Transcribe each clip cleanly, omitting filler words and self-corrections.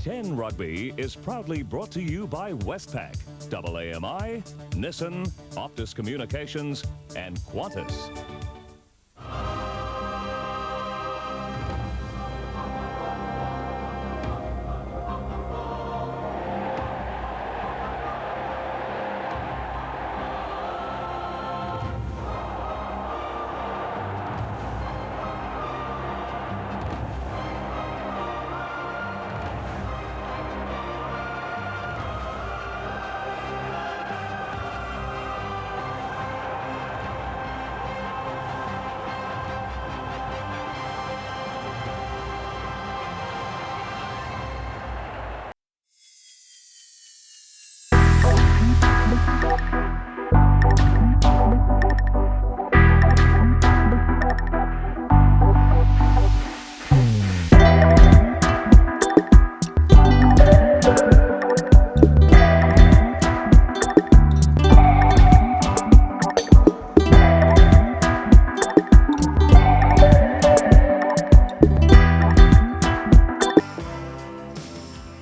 10 Rugby is proudly brought to you by Westpac, AAMI, Nissan, Optus Communications, and Qantas.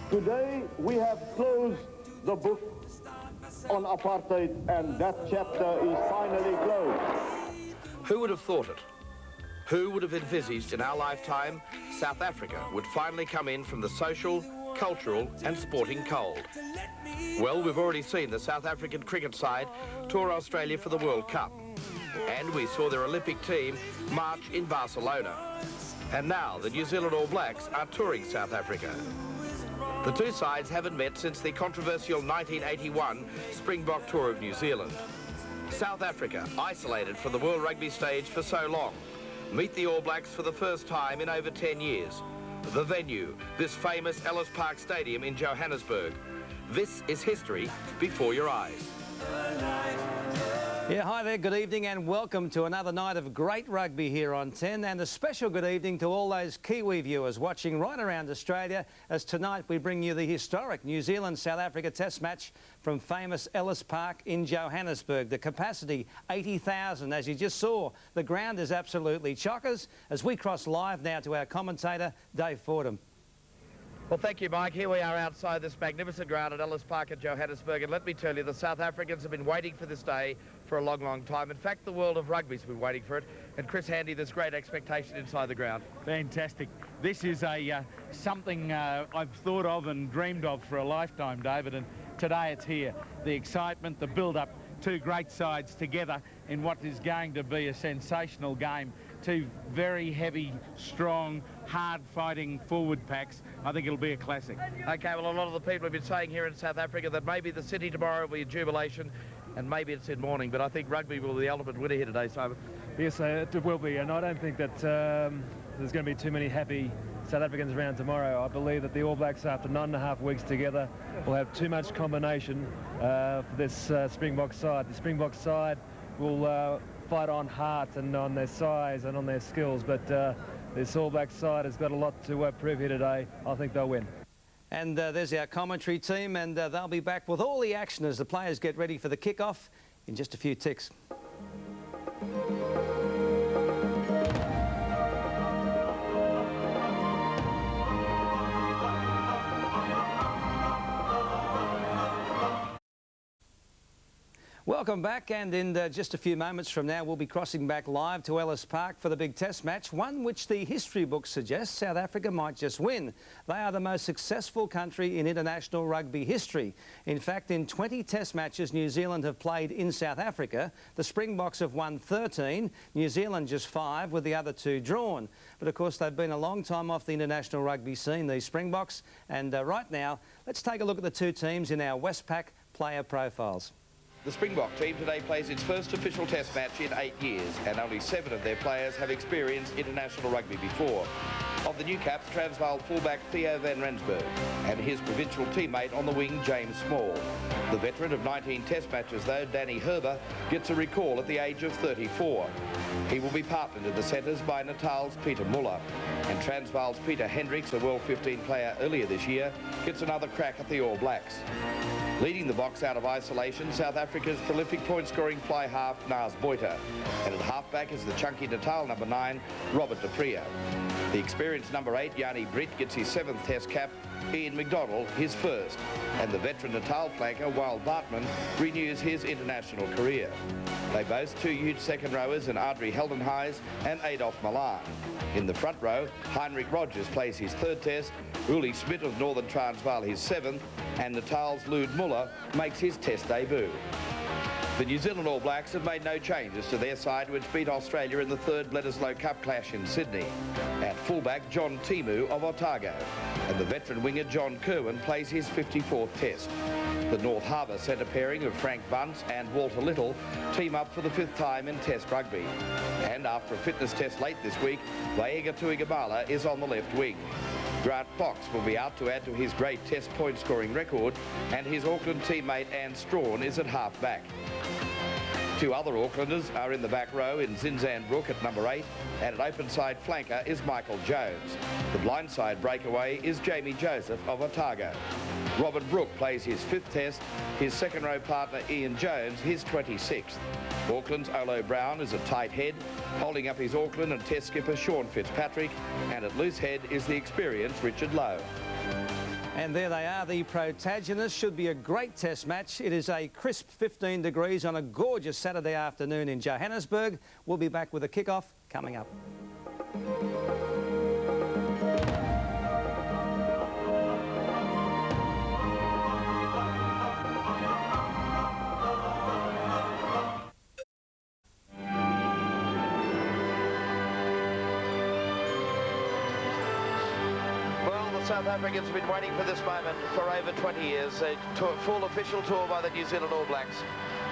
Today we have closed the book on apartheid, and that chapter is finally closed. Who would have thought it? Who would have envisaged in our lifetime South Africa would finally come in from the social, cultural and sporting cold? Well, we've already seen the South African cricket side tour Australia for the World Cup. And we saw their Olympic team march in Barcelona. And now the New Zealand All Blacks are touring South Africa. The two sides haven't met since the controversial 1981 Springbok tour of New Zealand. South Africa, isolated from the World Rugby stage for so long, meet the All Blacks for the first time in over 10 years. The venue, this famous Ellis Park Stadium in Johannesburg. This is history before your eyes. Yeah, hi there, good evening and welcome to another night of great rugby here on 10, and a special good evening to all those Kiwi viewers watching right around Australia, as tonight we bring you the historic New Zealand-South Africa Test match from famous Ellis Park in Johannesburg. The capacity 80,000, as you just saw. The ground is absolutely chockers as we cross live now to our commentator Dave Fordham. Well, thank you, Mike. Here we are outside this magnificent ground at Ellis Park in Johannesburg, and let me tell you, the South Africans have been waiting for this day for a long, long time. In fact, the world of rugby's been waiting for it. And Chris Handy, there's great expectation inside the ground. Fantastic. This is something I've thought of and dreamed of for a lifetime, David, and today it's here. The excitement, the build-up, two great sides together in what is going to be a sensational game. Two very heavy, strong, hard-fighting forward packs. I think it'll be a classic. Okay, well, a lot of the people have been saying here in South Africa that maybe the city tomorrow will be a jubilation, and maybe it's in mourning, but I think rugby will be the ultimate winner here today, Simon. Yes, it will be, and I don't think that there's going to be too many happy South Africans around tomorrow. I believe that the All Blacks, after 9.5 weeks together, will have too much combination for this Springbok side. The Springbok side will fight on heart and on their size and on their skills, but this All Black side has got a lot to prove here today. I think they'll win. And there's our commentary team, and they'll be back with all the action as the players get ready for the kick-off in just a few ticks. Welcome back, and in just a few moments from now we'll be crossing back live to Ellis Park for the big test match, one which the history books suggest South Africa might just win. They are the most successful country in international rugby history. In fact, in 20 test matches New Zealand have played in South Africa, the Springboks have won 13, New Zealand just 5, with the other 2 drawn. But of course they've been a long time off the international rugby scene, these Springboks, and right now let's take a look at the two teams in our Westpac player profiles. The Springbok team today plays its first official test match in 8 years, and only 7 of their players have experienced international rugby before. Of the new caps, Transvaal fullback Theo van Rensburg and his provincial teammate on the wing, James Small. The veteran of 19 test matches, though, Danny Herber, gets a recall at the age of 34. He will be partnered in the centres by Natal's Peter Muller, and Transvaal's Peter Hendricks, a World 15 player earlier this year, gets another crack at the All Blacks. Leading the box out of isolation, South Africa's prolific point-scoring fly half, Nas Boita. And at halfback is the chunky Natal number 9, Robert de Pria. The experienced number 8, Yanni Britt, gets his 7th Test cap, Ian McDonald his first. And the veteran Natal flanker, Wild Bartman, renews his international career. They boast 2 huge second rowers in Adri Heldenhuis and Adolf Milan. In the front row, Heinrich Rogers plays his 3rd Test, Uli Smit of Northern Transvaal his 7th, and Natal's Lud Muller makes his Test debut. The New Zealand All Blacks have made no changes to their side, which beat Australia in the 3rd Bledisloe Cup clash in Sydney. At fullback, John Timu of Otago, and the veteran winger John Kerwin plays his 54th Test. The North Harbour centre pairing of Frank Bunce and Walter Little team up for the 5th time in Test rugby. And after a fitness test late this week, Vaega Tuigamala is on the left wing. Grant Fox will be out to add to his great Test point-scoring record, and his Auckland teammate Anne Strawn is at half-back. 2 other Aucklanders are in the back row in Zinzan Brook at number 8, and an open-side flanker is Michael Jones. The blindside breakaway is Jamie Joseph of Otago. Robert Brooke plays his 5th Test, his second-row partner Ian Jones his 26th. Auckland's Olo Brown is a tight head, holding up his Auckland and Test skipper Sean Fitzpatrick, and at loose head is the experienced Richard Lowe. And there they are, the protagonists. Should be a great Test match. It is a crisp 15 degrees on a gorgeous Saturday afternoon in Johannesburg. We'll be back with a kick-off coming up. South Africans have been waiting for this moment for over 20 years. A full official tour by the New Zealand All Blacks.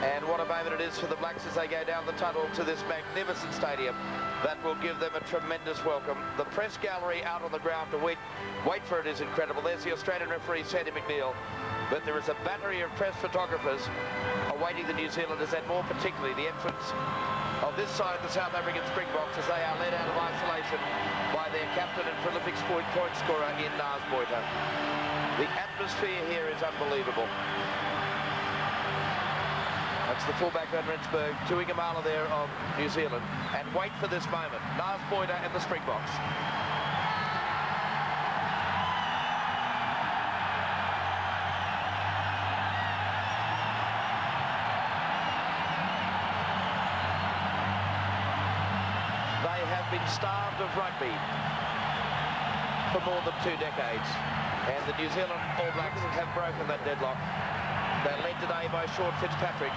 And what a moment it is for the Blacks as they go down the tunnel to this magnificent stadium. That will give them a tremendous welcome. The press gallery out on the ground to wait for it is incredible. There's the Australian referee, Sandy McNeil. But there is a battery of press photographers awaiting the New Zealanders, and more particularly the entrance of this side, the South African Springboks, as they are led out of isolation by their captain and prolific point scorer in Nas Boita. The atmosphere here is unbelievable. That's the fullback van Rensburg, Tuigamala there of New Zealand. And wait for this moment, Nas Boita and the Springboks. Been starved of rugby for more than 2 decades, and the New Zealand All Blacks have broken that deadlock. They're led today by Sean Fitzpatrick,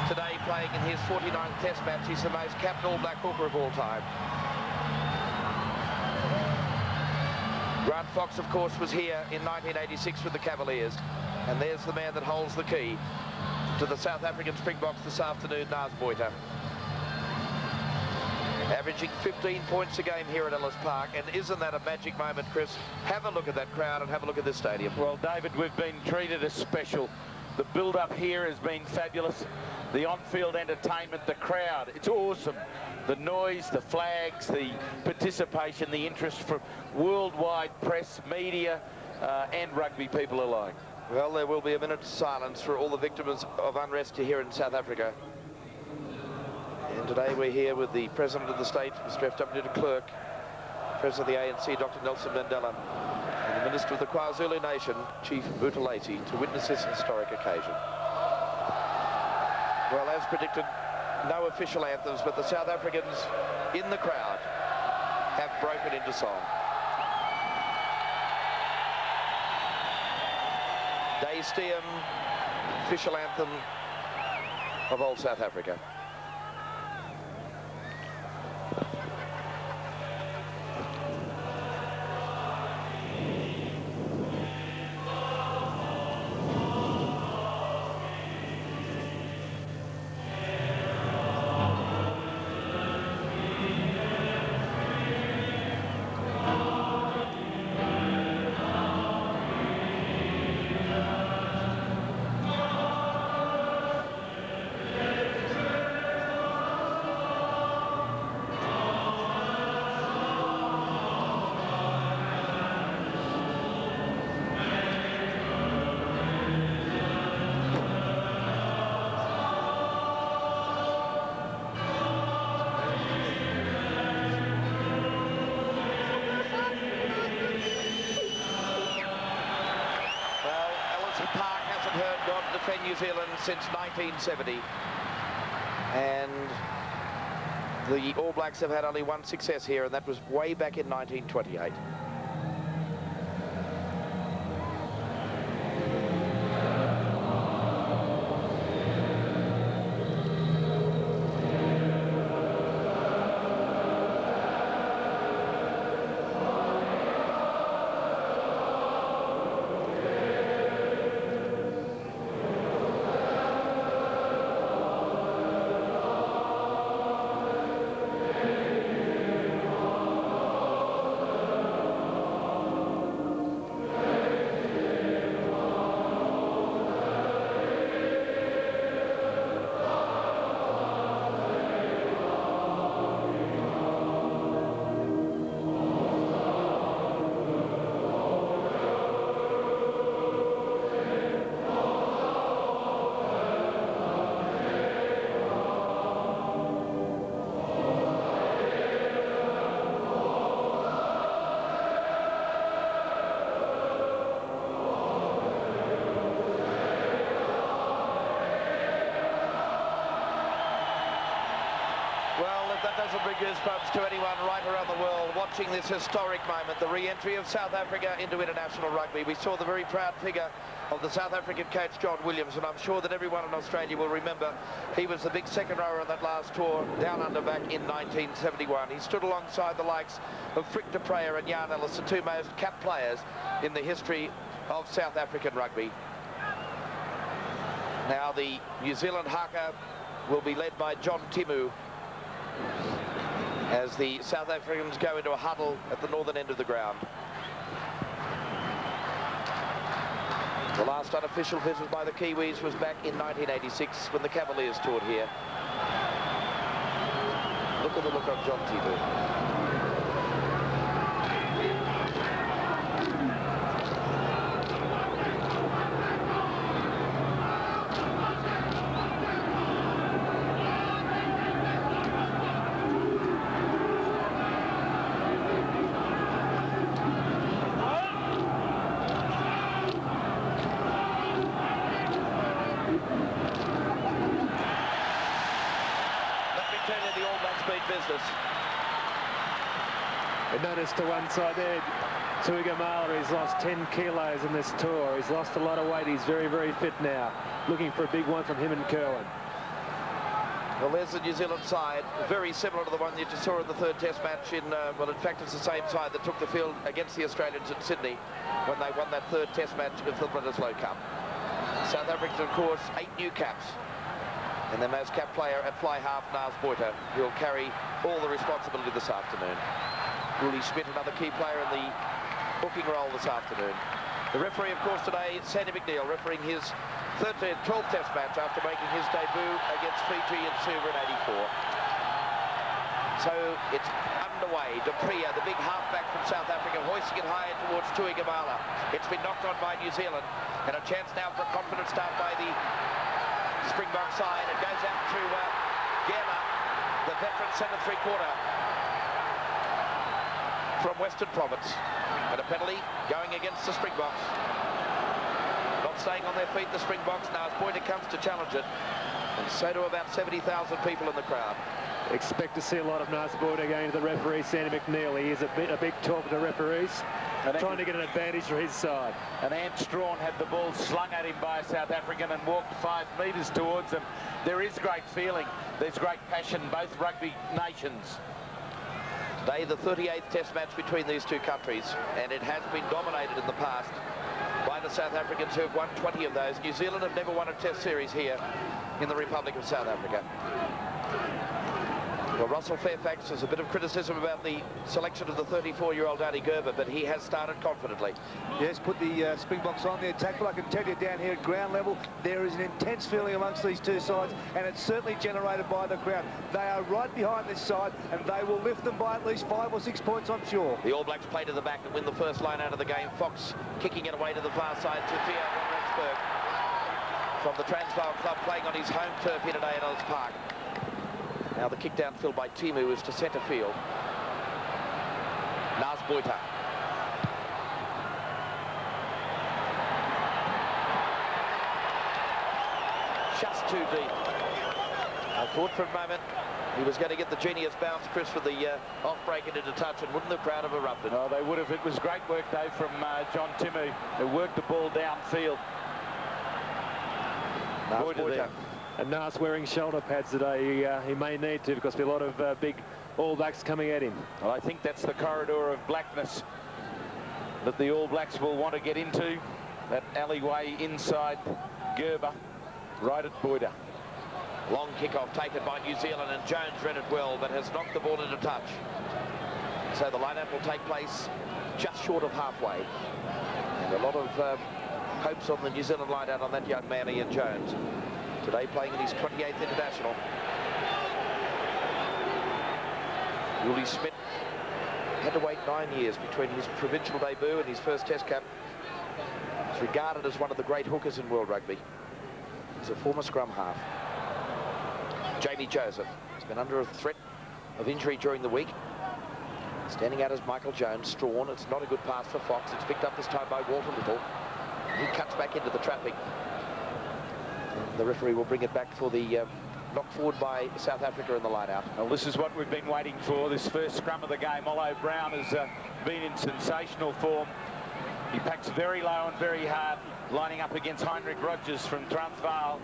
today playing in his 49th Test match. He's the most capped All Black hooker of all time. Grant Fox, of course, was here in 1986 with the Cavaliers, and there's the man that holds the key to the South African Springboks this afternoon, Nas Boita. Averaging 15 points a game here at Ellis Park, and isn't that a magic moment, Chris? Have a look at that crowd and have a look at this stadium. Well, David, we've been treated as special. The build-up here has been fabulous. The on-field entertainment, the crowd, it's awesome. The noise, the flags, the participation, the interest from worldwide press, media, and rugby people alike. Well, there will be a minute's silence for all the victims of unrest here in South Africa. And today we're here with the President of the State, Mr. F.W. de Klerk, President of the ANC, Dr. Nelson Mandela, and the Minister of the KwaZulu Nation, Chief Buthelezi, to witness this historic occasion. Well, as predicted, no official anthems, but the South Africans in the crowd have broken into song. Day Steum, official anthem of old South Africa. New Zealand since 1970. And the All Blacks have had only one success here, and that was way back in 1928. That doesn't bring goosebumps to anyone right around the world watching this historic moment, the re-entry of South Africa into international rugby. We saw the very proud figure of the South African coach, John Williams, and I'm sure that everyone in Australia will remember he was the big second rower on that last tour down under back in 1971. He stood alongside the likes of Frick de Preyer and Jan Ellis, the two most capped players in the history of South African rugby. Now the New Zealand haka will be led by John Timu, as the South Africans go into a huddle at the northern end of the ground. The last unofficial visit by the Kiwis was back in 1986 when the Cavaliers toured here. Look at the look on John Timu. Business. And notice to one side there, Tuigamala, he's lost 10 kilos in this tour. He's lost a lot of weight. He's very, very fit now. Looking for a big one from him and Kerwin. Well, there's the New Zealand side, very similar to the one you just saw in the third test match in, well, in fact, it's the same side that took the field against the Australians in Sydney when they won that third test match of the Bledisloe Cup. South Africa, of course, 8 new caps. And their most capped player at fly half, Nas Boyter, who will carry all the responsibility this afternoon. Willie Schmidt, another key player in the hooking role this afternoon. The referee, of course, today, Sandy McNeil, refereeing his 12th test match after making his debut against Fiji in Suva in '84. So it's underway. De Preyer, the big halfback from South Africa, hoisting it higher towards Tuigamala. It's been knocked on by New Zealand, and a chance now for a confident start by the Springbok side. It goes out to Gemma, the veteran centre three-quarter from Western Province. And a penalty going against the Springboks. Not staying on their feet, the Springboks. Now as Boyter comes to challenge it, and so do about 70,000 people in the crowd. Expect to see a lot of Nas Boyter going to the referee, Sandy McNeil. He is a big talker to referees, trying to get an advantage for his side. And Ant Strawn had the ball slung at him by a South African and walked 5 metres towards him. There is great feeling. There's great passion, both rugby nations. Today, the 38th test match between these two countries, and it has been dominated in the past by the South Africans, who have won 20 of those. New Zealand have never won a test series here in the Republic of South Africa. Well, Russell Fairfax has a bit of criticism about the selection of the 34-year-old Danny Gerber, but he has started confidently. Yes, put the Springboks on the attack, but I can tell you down here at ground level, there is an intense feeling amongst these two sides, and it's certainly generated by the crowd. They are right behind this side, and they will lift them by at least 5 or 6 points, I'm sure. The All Blacks play to the back and win the first line out of the game. Fox kicking it away to the far side to Theo Johannesburg from the Transvaal club, playing on his home turf here today at Ellis Park. Now the kick downfield by Timu is to centre field. Nas Boyter. too deep. I thought for a moment he was going to get the genius bounce, Chris, for the off-break and into touch, and wouldn't the crowd have erupted? Oh, they would have. It was great work, Dave, from John Timu, who worked the ball downfield. And Nas wearing shoulder pads today. He may need to, because there'll be a lot of big All Blacks coming at him. Well, I think that's the corridor of blackness that the All Blacks will want to get into. That alleyway inside Gerber, right at Boyder. Long kick-off taken by New Zealand, and Jones read it well, but has knocked the ball into touch. So the line-out will take place just short of halfway. And a lot of hopes on the New Zealand line-out on that young man, Ian Jones. Today playing in his 28th international. Willie Smith had to wait 9 years between his provincial debut and his first Test cap. He's regarded as one of the great hookers in world rugby. He's a former scrum half. Jamie Joseph has been under a threat of injury during the week. Standing out as Michael Jones. Strawn, it's not a good pass for Fox. It's picked up this time by Walter Little. He cuts back into the traffic. And the referee will bring it back for the knock forward by South Africa in the line-out. Well, this is what we've been waiting for, this first scrum of the game. Olo Brown has been in sensational form. He packs very low and very hard, lining up against Heinrich Rogers from Transvaal.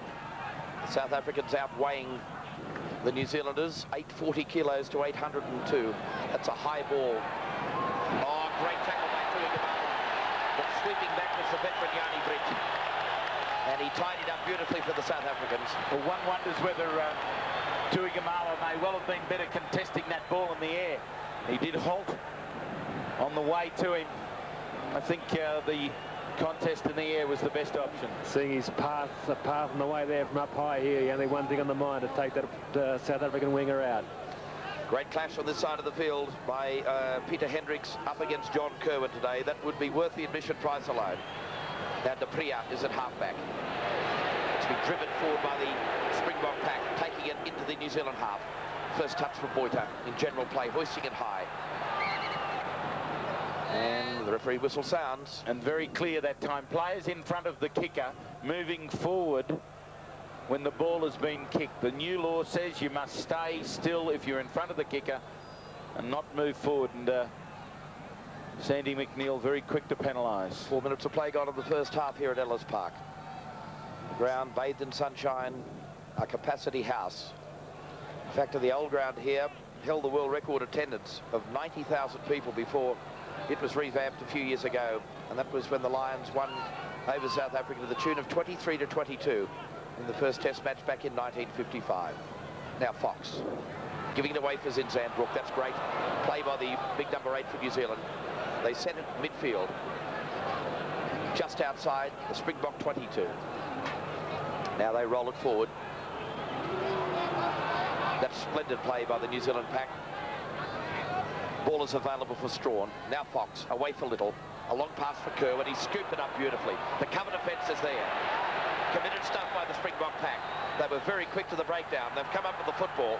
The South Africans outweighing the New Zealanders, 840 kilos to 802. That's a high ball. Oh, great tackle by Tuigamala. But sweeping back was the veteran Yanni Britt. And he tied it up beautifully for the South Africans. Well, one wonders whether Tuigamala may well have been better contesting that ball in the air. He did halt on the way to him. I think the contest in the air was the best option. Seeing his path on the way there from up high here, only one thing on the mind, to take that South African winger out. Great clash on this side of the field by Peter Hendricks up against John Kerwin today. That would be worth the admission price alone. Now De Priya is at halfback. It's been driven forward by the Springbok pack, taking it into the New Zealand half. First touch from Boyta in general play, hoisting it high. And the referee whistle sounds. And very clear that time. Players in front of the kicker moving forward when the ball has been kicked. The new law says you must stay still if you're in front of the kicker and not move forward. And Sandy McNeil very quick to penalise. 4 minutes of play gone in the first half here at Ellis Park. The ground bathed in sunshine, a capacity house. In fact, the old ground here held the world record attendance of 90,000 people before it was revamped a few years ago, and that was when the Lions won over South Africa to the tune of 23-22 in the first Test match back in 1955. Now Fox giving it away for Zinzandbrook. That's great play by the big number 8 for New Zealand. They sent it midfield, just outside the Springbok 22. Now they roll it forward. That's splendid play by the New Zealand pack. Ball is available for Strawn. Now Fox, away for Little. A long pass for Kerr, and he scooped it up beautifully. The cover defence is there. Committed stuff by the Springbok pack. They were very quick to the breakdown. They've come up with the football,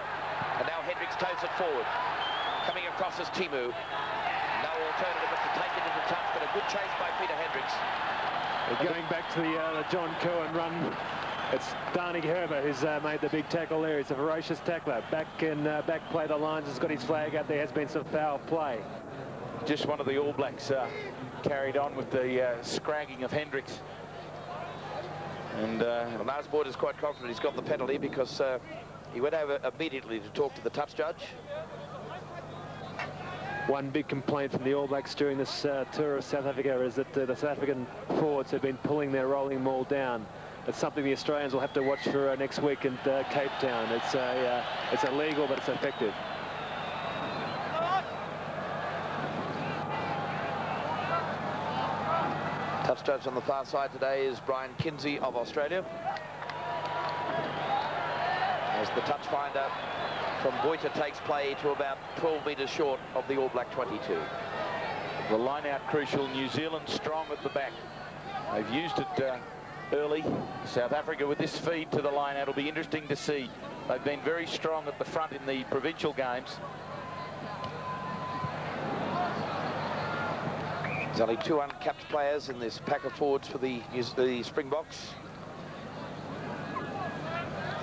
and now Hendricks toes it forward. Coming across is Timu. No alternative but to take it into touch, but a good chase by Peter Hendricks. Going back to the John Cohen run, it's Dani Herber who's made the big tackle there. He's a ferocious tackler. Back play the lines, has got his flag out. There has been some foul play. Just one of the All Blacks carried on with the scragging of Hendricks. And Lars Boyd is quite confident he's got the penalty because he went over immediately to talk to the touch judge. One big complaint from the All Blacks during this tour of South Africa is that the South African forwards have been pulling their rolling maul down. It's something the Australians will have to watch for next week in Cape Town. It's illegal, but it's effective. Touch judge on the far side today is Brian Kinsey of Australia. As the touch finder from Boyta takes play to about 12 metres short of the All Black 22. The line out crucial. New Zealand strong at the back. They've used it early. South Africa with this feed to the line out will be interesting to see. They've been very strong at the front in the provincial games. There's only 2 uncapped players in this pack of forwards for the Springboks.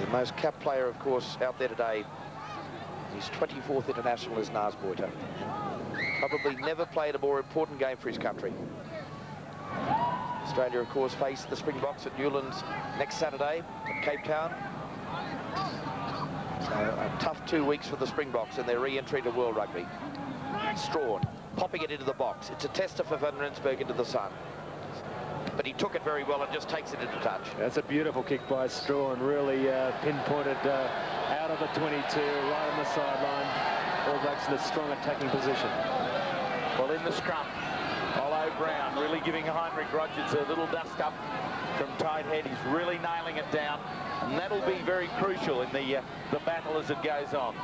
The most capped player, of course, out there today. His 24th international is Nas Boita. Probably never played a more important game for his country. Australia, of course, face the Springboks at Newlands next Saturday at Cape Town. So a tough 2 weeks for the Springboks in their re-entry to World Rugby. Strawn, popping it into the box. It's a tester for Van Rensburg into the sun. But he took it very well and just takes it into touch. That's a beautiful kick by Strawn, really pinpointed out of the 22, right on the sideline. All Blacks in a strong attacking position. Well, in the scrum, Olo Brown really giving Heinrich Rogers a little dust up from tight head. He's really nailing it down, and that'll be very crucial in the battle as it goes on.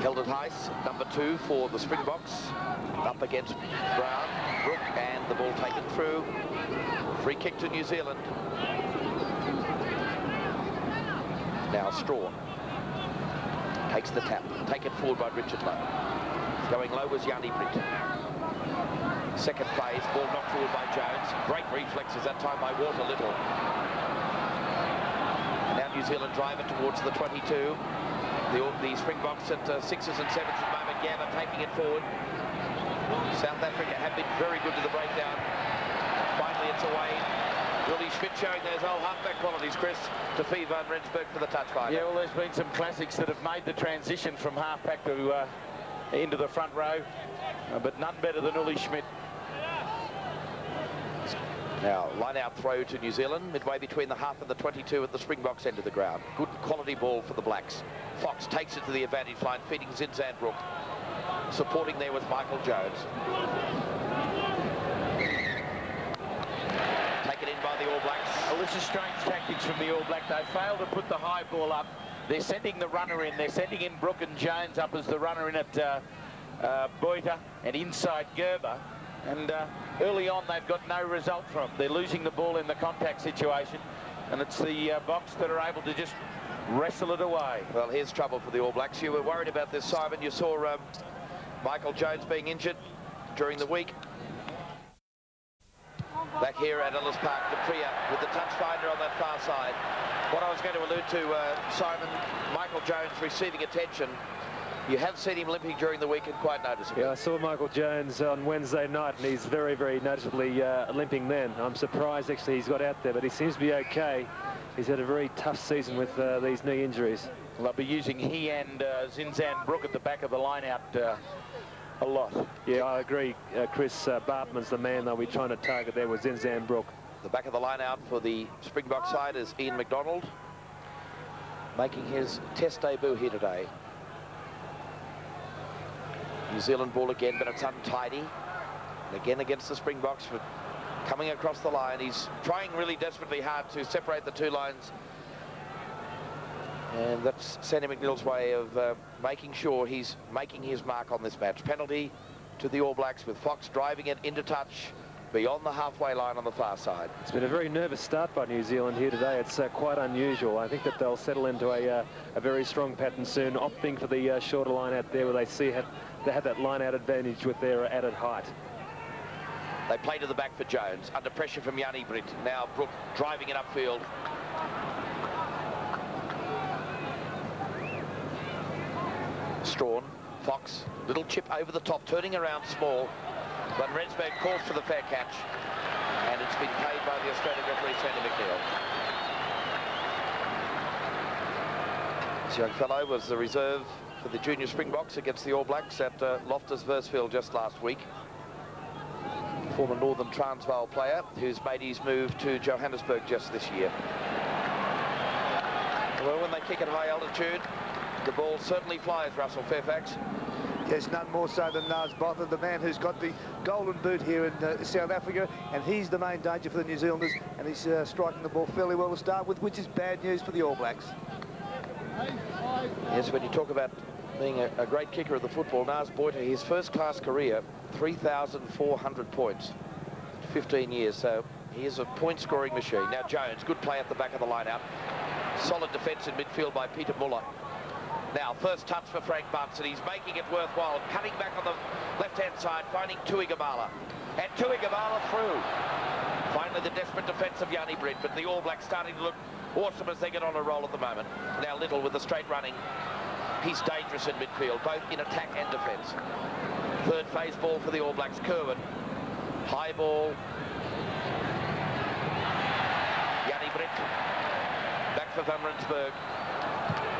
Held at Heiss, number 2 for the Springboks, up against Brown, Brook, and the ball taken through. Free kick to New Zealand. Now Strawn takes the tap, taken forward by Richard Lowe. Going low was Yanni Britt. Second phase, ball knocked forward by Jones. Great reflexes that time by Walter Little. Now New Zealand drive it towards the 22. The Springboks at 6s and 7s at the moment. Gavin taking it forward. South Africa have been very good to the breakdown. Finally it's away. Willie Schmidt showing those old halfback qualities, Chris, to feed Van Rensburg for the touch finder. Yeah, well, there's been some classics that have made the transition from halfback to into the front row, but none better than Willie Schmidt. Now, line-out throw to New Zealand, midway between the half and the 22 at the Springboks end of the ground. Good quality ball for the Blacks. Fox takes it to the advantage line, feeding Zinzan Brook. Supporting there with Michael Jones. Taken in by the All Blacks. Well, this is strange tactics from the All Blacks. They failed to put the high ball up. They're sending the runner in. They're sending in Brook and Jones up as the runner in at Boita and inside Gerber. And early on, they've got no result from it. They're losing the ball in the contact situation, and it's the Boks that are able to just wrestle it away. Well, here's trouble for the All Blacks. You were worried about this, Simon. You saw Michael Jones being injured during the week. Back here at Ellis Park, Dupria with the touch finder on that far side. What I was going to allude to, Simon, Michael Jones receiving attention. You have seen him limping during the week and quite noticeably. Yeah, I saw Michael Jones on Wednesday night, and he's very, very noticeably limping then. I'm surprised, actually, he's got out there, but he seems to be okay. He's had a very tough season with these knee injuries. Well, they'll be using he and Zinzan Brook at the back of the line-out a lot. Yeah, I agree. Chris Bartman's the man they'll be trying to target there with Zinzan Brook. The back of the line-out for the Springbok side is Ian McDonald, making his test debut here today. New Zealand ball again, but it's untidy. And again against the Springboks for coming across the line. He's trying really desperately hard to separate the two lines. And that's Sandy McNeil's way of making sure he's making his mark on this match. Penalty to the All Blacks with Fox driving it into touch beyond the halfway line on the far side. It's been a very nervous start by New Zealand here today. It's quite unusual. I think that they'll settle into a very strong pattern soon, opting for the shorter line out there where they see they have that line-out advantage with their added height. They play to the back for Jones, under pressure from Yanni Britt. Now Brook driving it upfield. Strawn, Fox, little chip over the top, turning around small. But Rensburg calls for the fair catch, and it's been paid by the Australian referee, Sandy McNeil. This young fellow was the reserve for the junior Springboks against the All Blacks at Loftus Versfield just last week. Former Northern Transvaal player who's made his move to Johannesburg just this year. Well, when they kick at high altitude, the ball certainly flies, Russell Fairfax. Yes, none more so than Nas Botham, the man who's got the golden boot here in South Africa, and he's the main danger for the New Zealanders, and he's striking the ball fairly well to start with, which is bad news for the All Blacks. Yes, when you talk about being a great kicker of the football, Nas Boita, his first-class career, 3,400 points, 15 years, so he is a point-scoring machine. Now Jones, good play at the back of the line-out. Solid defence in midfield by Peter Muller. Now, first touch for Frank Munson. He's making it worthwhile. Cutting back on the left-hand side, finding Tuigamala. And Tuigamala through. Finally, the desperate defence of Yanni Britt, but the All Blacks starting to look awesome as they get on a roll at the moment. Now Little with the straight running. He's dangerous in midfield, both in attack and defence. Third phase ball for the All Blacks. Kerwin. High ball. Yanni Britt. Back for Van Rensburg.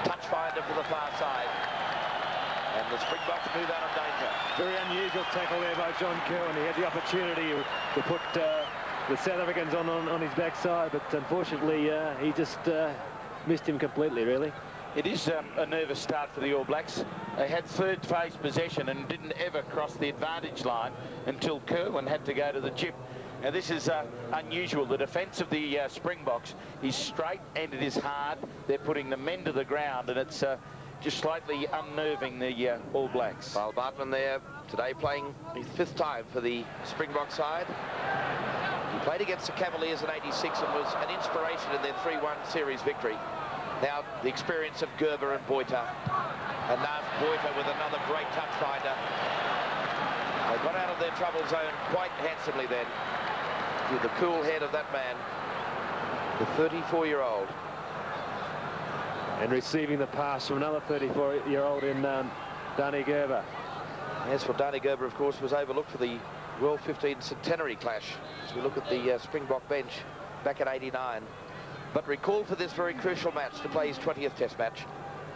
Touch finder for the far side. And the Springboks move out of danger. Very unusual tackle there by John Kerwin. He had the opportunity to put the South Africans on his backside, but unfortunately he just missed him completely, really. It is a nervous start for the All Blacks. They had third phase possession and didn't ever cross the advantage line until Kerwin had to go to the chip. Now this is unusual. The defence of the Springboks is straight and it is hard. They're putting the men to the ground, and it's just slightly unnerving the All Blacks. Well, Bartman there today playing his 5th time for the Springbok side. He played against the Cavaliers in '86 and was an inspiration in their 3-1 series victory. Now the experience of Gerber and Boita. And now Boita with another great touch finder. They got out of their trouble zone quite handsomely then. With the cool head of that man, the 34-year-old. And receiving the pass from another 34-year-old in Danny Gerber. Yes, well, Danny Gerber, of course, was overlooked for the World 15 Centenary clash. As we look at the Springbok bench back in '89. But recalled for this very crucial match to play his 20th Test match.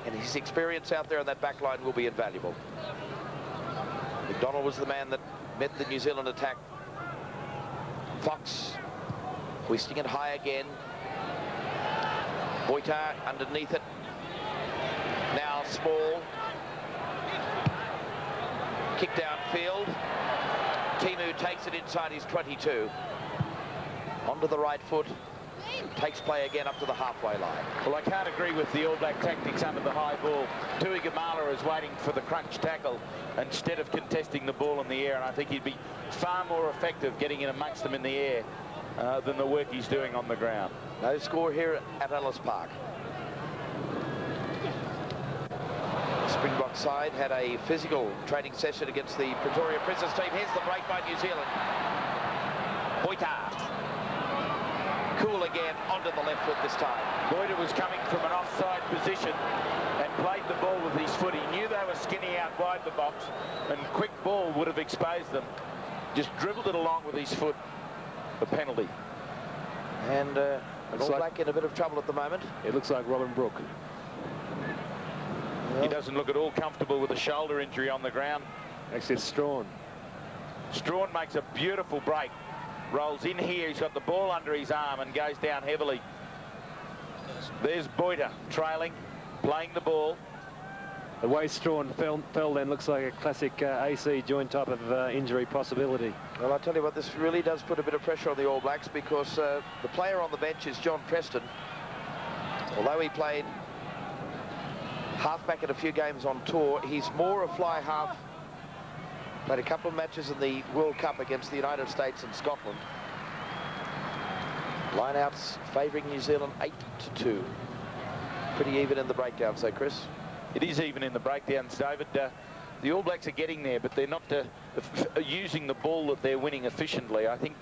And his experience out there on that back line will be invaluable. McDonald was the man that met the New Zealand attack. Fox hoisting it high again. Boita underneath it. Now Small. Kick downfield. Timu takes it inside his 22. Onto the right foot. Takes play again up to the halfway line. Well, I can't agree with the All Black tactics under the high ball. Tui Gamala is waiting for the crunch tackle instead of contesting the ball in the air, and I think he'd be far more effective getting in amongst them in the air than the work he's doing on the ground. No score here at Ellis Park. The Springbok side had a physical training session against the Pretoria Prisoners team. Here's the break by New Zealand. Boita. Cool again onto the left foot this time. Boita was coming from an offside position and played the ball with his foot. He knew they were skinny out wide the box, and quick ball would have exposed them. Just dribbled it along with his foot. A penalty. And All Black in a bit of trouble at the moment. It looks like Robin Brooke. Well, he doesn't look at all comfortable with a shoulder injury on the ground. Actually, it's Strawn. Strawn makes a beautiful break. Rolls in here, he's got the ball under his arm and goes down heavily. There's Boita trailing, playing the ball. The way Strawn fell then looks like a classic AC joint type of injury possibility. Well, I tell you what, this really does put a bit of pressure on the All Blacks, because the player on the bench is John Preston. Although he played halfback in a few games on tour, he's more a fly half. Played a couple of matches in the World Cup against the United States and Scotland. Lineouts favouring New Zealand 8-2. Pretty even in the breakdown, so Chris. It is even in the breakdowns, David. The All Blacks are getting there, but they're not using the ball that they're winning efficiently. I think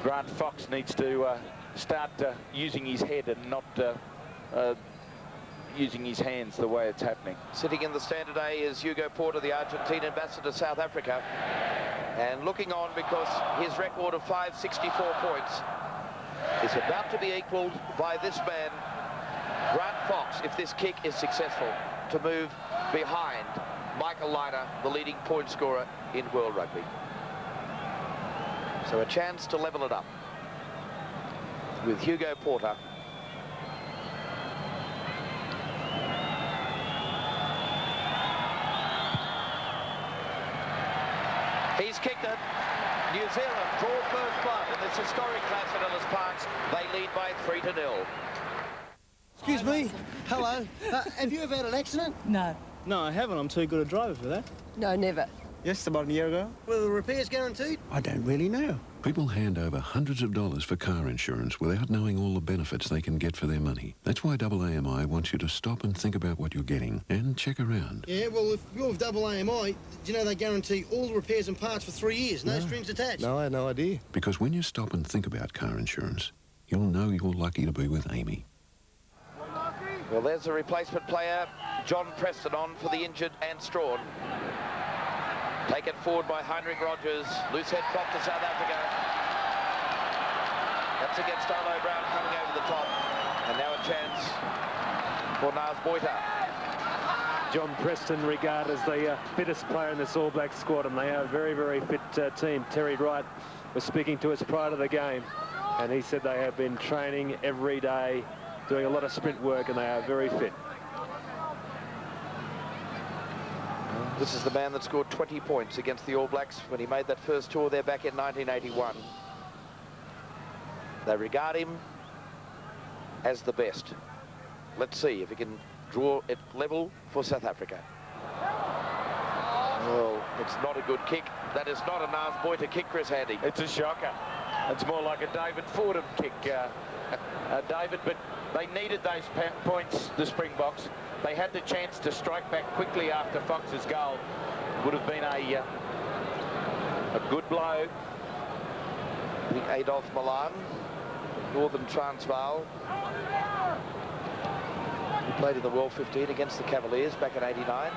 Grant Fox needs to start using his head and not using his hands the way it's happening. Sitting in the stand today is Hugo Porter, the Argentine ambassador to South Africa, and looking on because his record of 564 points is about to be equalled by this man, Grant Fox, if this kick is successful, to move behind Michael Leiner, the leading point scorer in World Rugby. So a chance to level it up with Hugo Porter. He's kicked it. New Zealand draw first blood in this historic clash at Ellis Park. They lead by 3-0. Excuse me. Hello. Have you ever had an accident? No. No, I haven't. I'm too good a driver for that. No, never. Yes, about a year ago. Were the repairs guaranteed? I don't really know. People hand over hundreds of dollars for car insurance without knowing all the benefits they can get for their money. That's why AMI wants you to stop and think about what you're getting and check around. Yeah, well, if you're with AMI, do you know they guarantee all the repairs and parts for 3 years, no strings attached? No, I had no idea. Because when you stop and think about car insurance, you'll know you're lucky to be with Amy. Well, there's the replacement player, John Preston, on for the injured and Strawn. Taken forward by Heinrich Rogers. Loose head prop to South Africa. That's against Arlo Brown coming over the top. And now a chance for Nas Boita. John Preston regarded as the fittest player in this All Black squad, and they are a very, very fit team. Terry Wright was speaking to us prior to the game, and he said they have been training every day, doing a lot of sprint work, and they are very fit. This is the man that scored 20 points against the All Blacks when he made that first tour there back in 1981. They regard him as the best. Let's see if he can draw it level for South Africa. Well, it's not a good kick. That is not a Nas Boita kick, Chris Handy. It's a shocker. It's more like a David Fordham kick, David, but they needed those points, the Springboks. They had the chance to strike back quickly after Fox's goal. Would have been a good blow. I think Adolf Milan, Northern Transvaal. He played in the World 15 against the Cavaliers back in '89.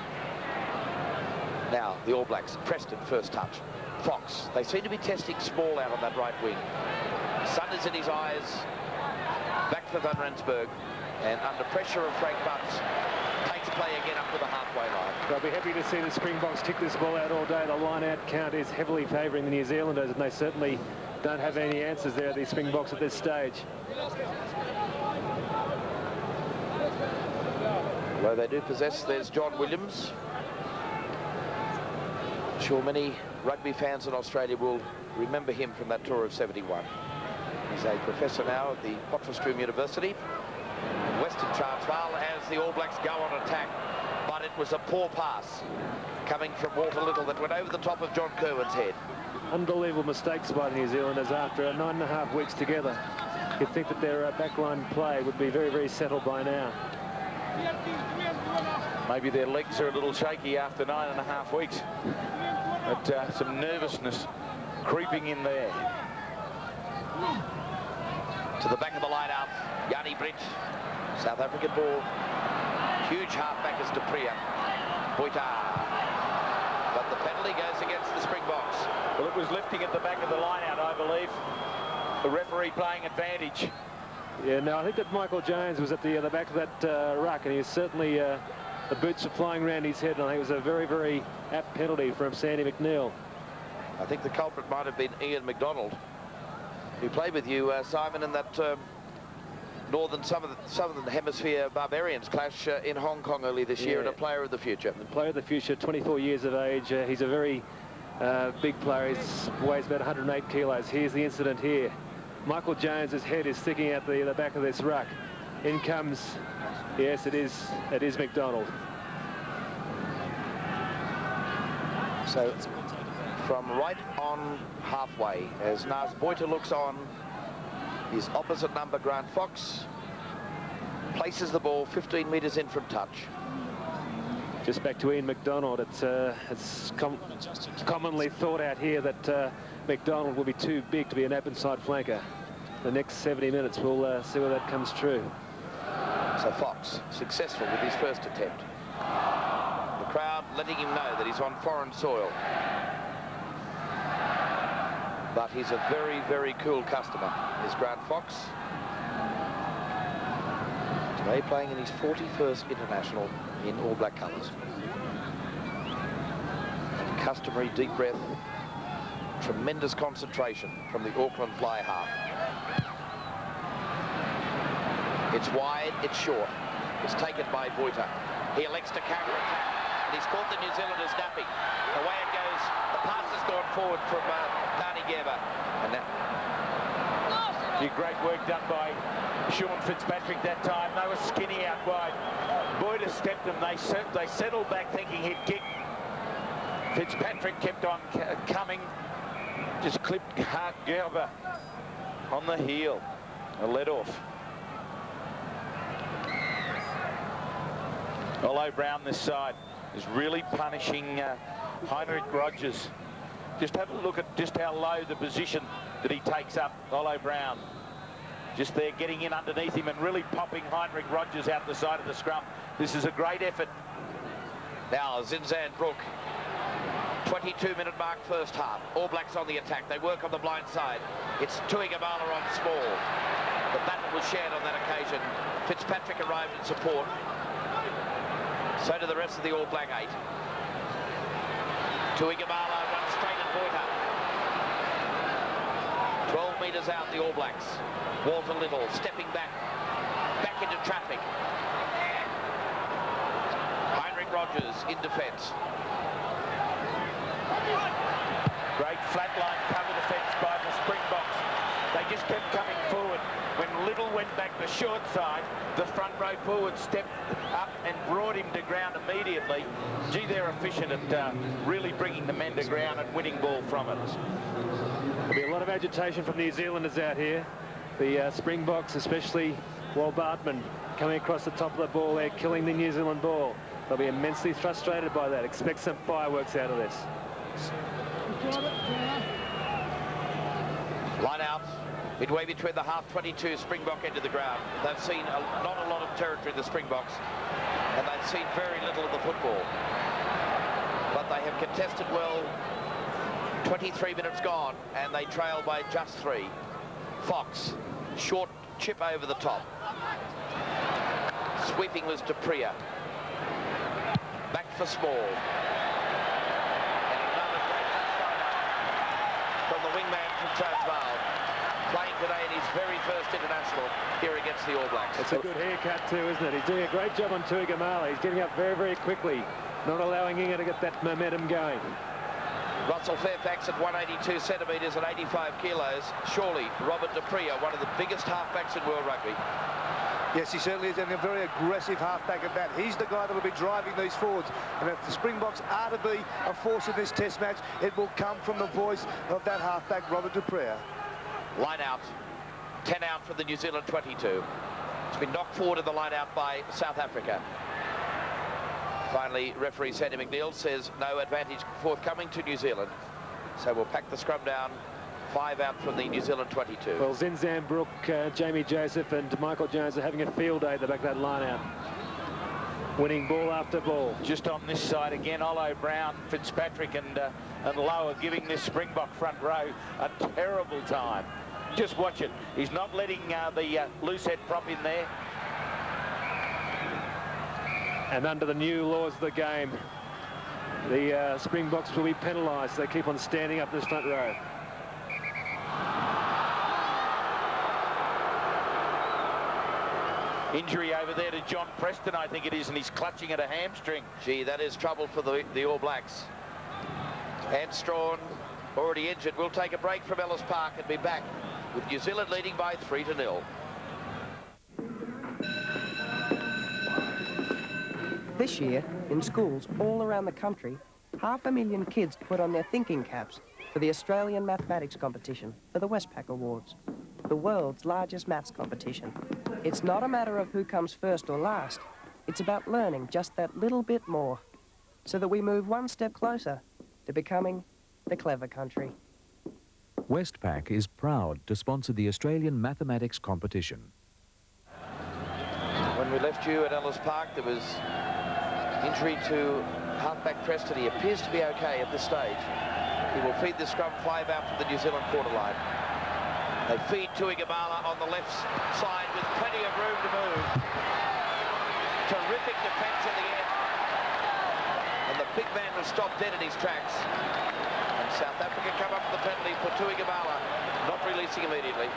Now, the All Blacks. Preston, first touch. Fox. They seem to be testing Small out on that right wing. Sun is in his eyes. Back for Van Rensburg. And under pressure of Frank Butts, takes play again up to the halfway line. I'll be happy to see the Springboks kick this ball out all day. The line-out count is heavily favouring the New Zealanders, and they certainly don't have any answers there, these Springboks, at this stage. Although they do possess, there's John Williams. I'm sure many rugby fans in Australia will remember him from that tour of '71. He's a professor now at the Potchefstroom University in Western Transvaal as the All Blacks go on attack. But it was a poor pass coming from Walter Little that went over the top of John Kerwin's head. Unbelievable mistakes by the New Zealanders after 9.5 weeks together. You'd think that their backline play would be very, very settled by now. Maybe their legs are a little shaky after 9.5 weeks. But some nervousness creeping in there. To the back of the line-out, Yanni Britt, South African ball. Huge halfback is Dupriya. Boita. But the penalty goes against the Springboks. Well, it was lifting at the back of the line-out, I believe. The referee playing advantage. Yeah, no, I think that Michael Jones was at the back of that ruck, and he was certainly, the boots were flying around his head, and I think it was a very, very apt penalty from Sandy McNeil. I think the culprit might have been Ian McDonald, who played with you, Simon, in that Southern Hemisphere Barbarians clash in Hong Kong early this year, and a player of the future. The player of the future, 24 years of age. He's a very big player. He weighs about 108 kilos. Here's the incident here. Michael Jones's head is sticking out the back of this ruck. In comes, yes, it is McDonald. So from right on halfway, as Nas Boita looks on, his opposite number, Grant Fox, places the ball 15 metres in from touch. Just back to Ian McDonald. It's commonly thought out here that McDonald will be too big to be an inside flanker. The next 70 minutes, we'll see whether that comes true. So Fox, successful with his first attempt. The crowd letting him know that he's on foreign soil. But he's a very, very cool customer, is Grant Fox. Today playing in his 41st international in All Black colours. Customary deep breath, tremendous concentration from the Auckland fly half. It's wide, it's short. It's taken by Boita. He elects to counter-attack, and he's caught the New Zealanders napping. Away it goes. The pass has gone forward from Tani Gerber. And that... Great work done by Sean Fitzpatrick that time. They were skinny out wide. Boita stepped them. They settled back thinking he'd kick. Fitzpatrick kept on coming. Just clipped Gerber on the heel. A let off. Olo Brown this side is really punishing Heinrich Rogers. Just have a look at just how low the position that he takes up, Olo Brown. Just there getting in underneath him and really popping Heinrich Rogers out the side of the scrum. This is a great effort. Now Zinzan Brook, 22-minute mark first half. All Blacks on the attack. They work on the blind side. It's Tuigamala on small. The battle was shared on that occasion. Fitzpatrick arrived in support. So do the rest of the All Black 8. Tuigamala runs straight at Boyta. 12 metres out, the All Blacks. Walter Little stepping back into traffic. Heinrich Rogers in defence. Great flatline cover defence by the Springboks. They just kept coming forward. When Little went back the short side, the front row forward stepped up and brought him to ground immediately. Gee, they're efficient at really bringing the men to ground and winning ball from it. There'll be a lot of agitation from New Zealanders out here. The Springboks, especially Wal Bartman, coming across the top of the ball there, killing the New Zealand ball. They'll be immensely frustrated by that. Expect some fireworks out of this. Line out. Midway between the half 22 Springbok end of the ground. They've seen not a lot of territory, the Springboks, and they've seen very little of the football. But they have contested well. 23 minutes gone, and they trail by just 3. Fox, short chip over the top. Sweeping was Dupria. Back for Small. And another great touchdown from the wingman from Transvaal. Playing today in his very first international here against the All Blacks. It's a good haircut too, isn't it? He's doing a great job on Tuigamala. He's getting up very, very quickly, not allowing Inga to get that momentum going. Russell Fairfax at 182 centimetres and 85 kilos. Surely Robert Dupria, one of the biggest halfbacks in world rugby. Yes, he certainly is, and a very aggressive halfback at that. He's the guy that will be driving these forwards. And if the Springboks are to be a force in this test match, it will come from the voice of that halfback, Robert Dupria. Line out. 10 out for the New Zealand 22. It's been knocked forward in the line out by South Africa. Finally, referee Sandy McNeil says no advantage forthcoming to New Zealand. So we'll pack the scrum down. 5 out from the New Zealand 22. Well, Zinzan Brook, Jamie Joseph and Michael Jones are having a field day at the back of that line out. Winning ball after ball. Just on this side again, Olo Brown, Fitzpatrick and Lower giving this Springbok front row a terrible time. Just watch it. He's not letting the loose head prop in there. And under the new laws of the game, the Springboks will be penalised. They keep on standing up this front row. Injury over there to John Preston, I think it is, and he's clutching at a hamstring. Gee, that is trouble for the All Blacks. And Strawn, already injured. We'll take a break from Ellis Park and be back with New Zealand leading by 3-0. This year, in schools all around the country, 500,000 kids put on their thinking caps for the Australian Mathematics Competition for the Westpac Awards, the world's largest maths competition. It's not a matter of who comes first or last. It's about learning just that little bit more, so that we move one step closer to becoming the clever country. Westpac is proud to sponsor the Australian Mathematics Competition. When we left you at Ellis Park, there was injury to halfback Preston. He appears to be okay at this stage. He will feed the scrum 5 out from the New Zealand quarter line. They feed Tuigamala on the left side with plenty of room to move. Terrific defence in the end. And the big man was stopped dead in his tracks. And South Africa come up with the penalty for Tuigamala, not releasing immediately.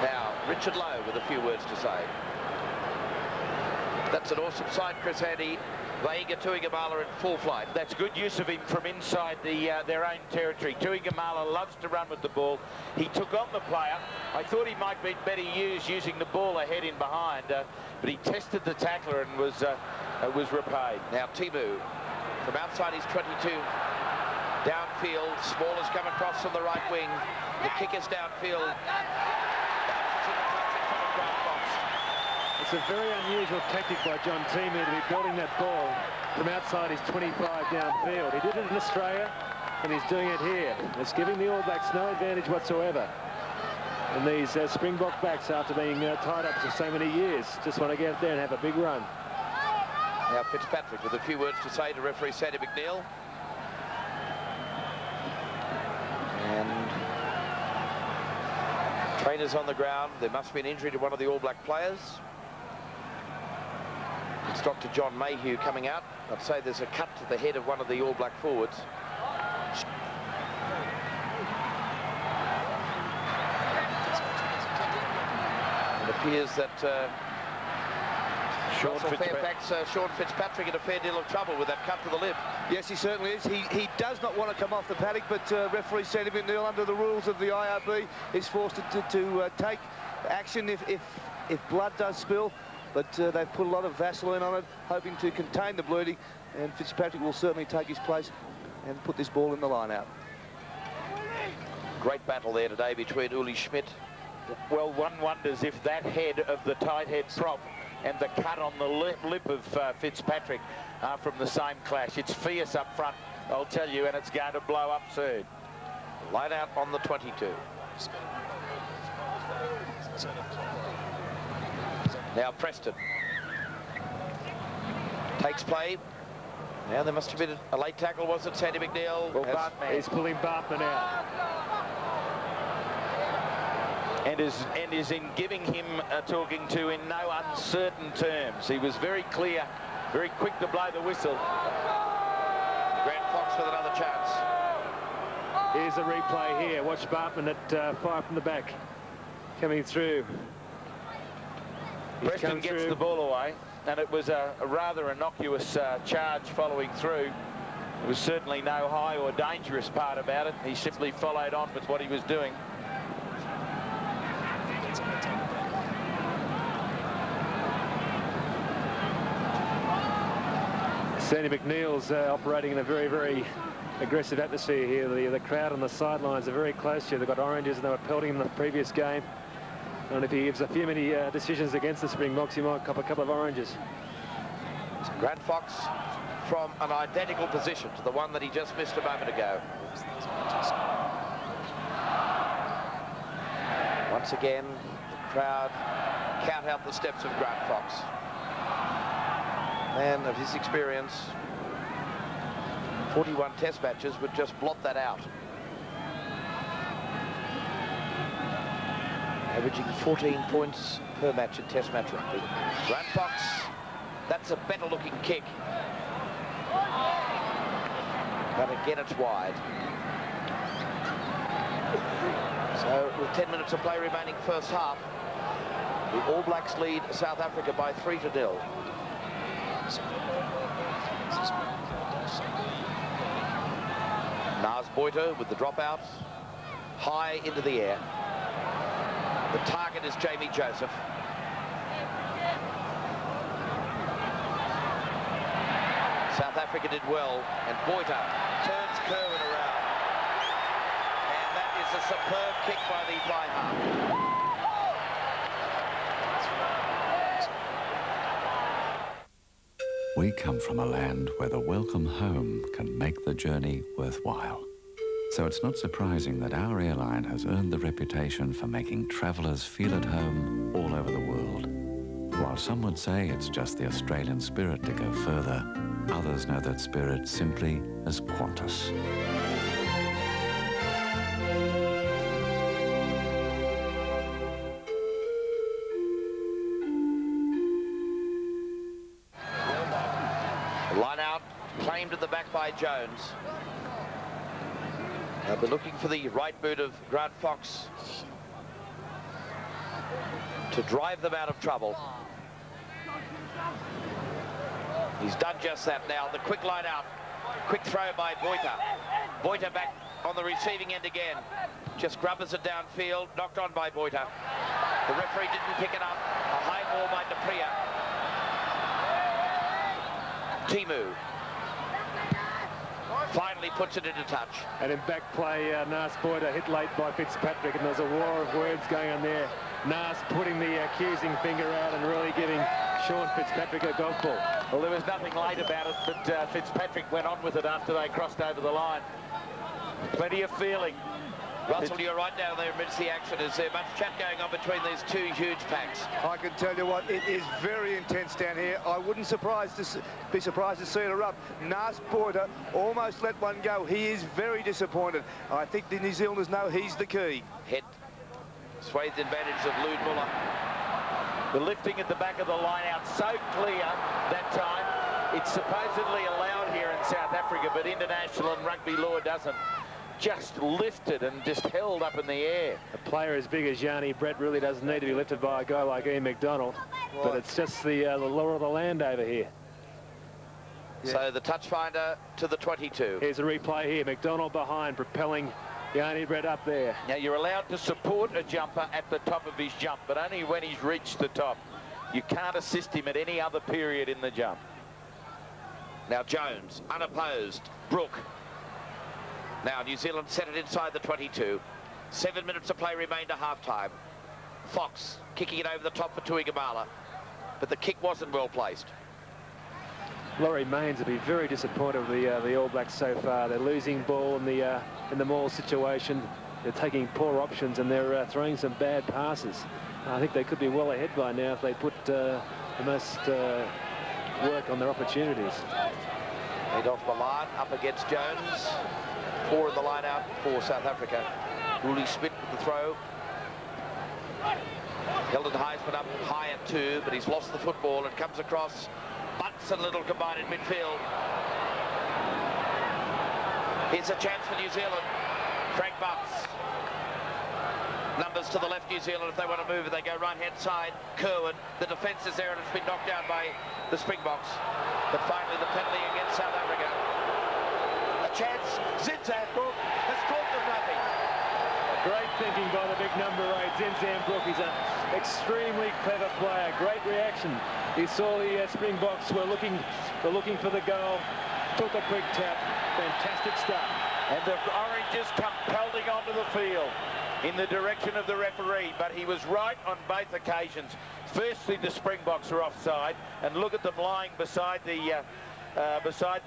Now, Richard Lowe with a few words to say. That's an awesome sight, Chris Handy. Vaiga Tuigamala in full flight. That's good use of him from inside their own territory. Tuigamala loves to run with the ball. He took on the player. I thought he might be better using the ball ahead in behind, but he tested the tackler and was repaid. Now Timu from outside his 22 Downfield, Small has come across from the right wing. The kick is downfield. It's a very unusual tactic by John Timu to be building that ball from outside his 25 downfield. He did it in Australia, and he's doing it here. It's giving the All Blacks no advantage whatsoever. And these Springbok backs, after being tied up for so many years, just want to get out there and have a big run. Now Fitzpatrick with a few words to say to referee Sandy McNeil. And trainers on the ground. There must be an injury to one of the All Black players. It's Dr. John Mayhew coming out. I'd say there's a cut to the head of one of the All Black forwards. It appears that Sean Fitzpatrick in a fair deal of trouble with that cut to the lip. Yes, he certainly is. He does not want to come off the paddock, but referee Sandy McNeil, under the rules of the IRB, is forced to take action if blood does spill. But they've put a lot of Vaseline on it, hoping to contain the bleeding, and Fitzpatrick will certainly take his place and put this ball in the line out. Great battle there today between Uli Schmidt. Well, one wonders if that head of the tight head prop and the cut on the lip of Fitzpatrick are from the same clash. It's fierce up front, I'll tell you, and it's going to blow up soon. Line out on the 22. Now Preston takes play. Now there must have been a late tackle, was it, Sandy McNeil? Well, he's pulling Bartman out. And is in giving him talking to in no uncertain terms. He was very clear, very quick to blow the whistle. Grant Fox with another chance. Here's a replay here. Watch Bartman at fire from the back, coming through. Preston gets the ball away, and it was a rather innocuous charge following through. There was certainly no high or dangerous part about it. He simply followed on with what he was doing. Sandy McNeil's operating in a very, very aggressive atmosphere here. The crowd on the sidelines are very close here. They've got oranges, and they were pelting him in the previous game. And if he gives a few many decisions against the Springboks, he might cop a couple of oranges. Grant Fox from an identical position to the one that he just missed a moment ago. Once again, the crowd count out the steps of Grant Fox. Man of his experience, 41 test matches would just blot that out. Averaging 14 points per match in test match rugby. Grant Fox, that's a better looking kick. But again, it's wide. So with 10 minutes of play remaining first half, the All Blacks lead South Africa by 3-0. Nas Boyter with the dropout, high into the air. The target is Jamie Joseph. South Africa did well, and Boyter turns Kerwin around. And that is a superb kick by the fly half. We come from a land where the welcome home can make the journey worthwhile. So it's not surprising that our airline has earned the reputation for making travellers feel at home all over the world. While some would say it's just the Australian spirit to go further, others know that spirit simply as Qantas. Line out, claimed at the back by Jones. They'll be looking for the right boot of Grant Fox to drive them out of trouble. He's done just that now. The quick line out. Quick throw by Boyter. Boyter back on the receiving end again. Just grubbers it downfield. Knocked on by Boyter. The referee didn't pick it up. A high ball by Dupria. Timu. finally puts it into touch. And in back play, Nas Boyder hit late by Fitzpatrick, and there's a war of words going on there. Nas putting the accusing finger out and really giving Sean Fitzpatrick a golf ball. Well, there was nothing late about it, but Fitzpatrick went on with it after they crossed over the line. Plenty of feeling. Russell, you're right down there amidst the action. Is there much chat going on between these two huge packs? I can tell you what, it is very intense down here. I wouldn't be surprised to see it erupt. Nas Boyder almost let one go. He is very disappointed. I think the New Zealanders know he's the key. Head swathed advantage of Lude Muller. The lifting at the back of the line out so clear that time. It's supposedly allowed here in South Africa, but international and rugby law doesn't. Just lifted and just held up in the air. A player as big as Yanni Brett really doesn't need to be lifted by a guy like Ian McDonald, but it's just the law of the land over here. Yeah. So the touch finder to the 22. Here's a replay here. McDonald behind, propelling Yanni Brett up there. Now, you're allowed to support a jumper at the top of his jump, but only when he's reached the top. You can't assist him at any other period in the jump. Now Jones, unopposed. Brook. Now New Zealand set it inside the 22. 7 minutes of play remained to half-time. Fox kicking it over the top for Tuigamala, but the kick wasn't well placed. Laurie Mains will be very disappointed with the All Blacks so far. They're losing ball in the maul situation. They're taking poor options and they're throwing some bad passes. I think they could be well ahead by now if they put the most work on their opportunities. Adolph Milan up against Jones. 4 in the line out for South Africa. Rooley Smith with the throw. Heldon Heisman up high at 2, but he's lost the football. It comes across. Butts and Little combined in midfield. Here's a chance for New Zealand. Frank Butts. Numbers to the left, New Zealand. If they want to move it, they go right-hand side. Kerwin. The defence is there and it's been knocked down by the Springboks. But finally the penalty against South Africa. A chance. Zinzan Brook has caught them nothing. Great thinking by the big number 8, Zinzan Brook. He's an extremely clever player. Great reaction. He saw the Springboks were looking for the goal. Took a quick tap. Fantastic start. And the Oranges come pelting onto the field in the direction of the referee, but he was right on both occasions. Firstly, the Springboks are offside, and look at them lying beside the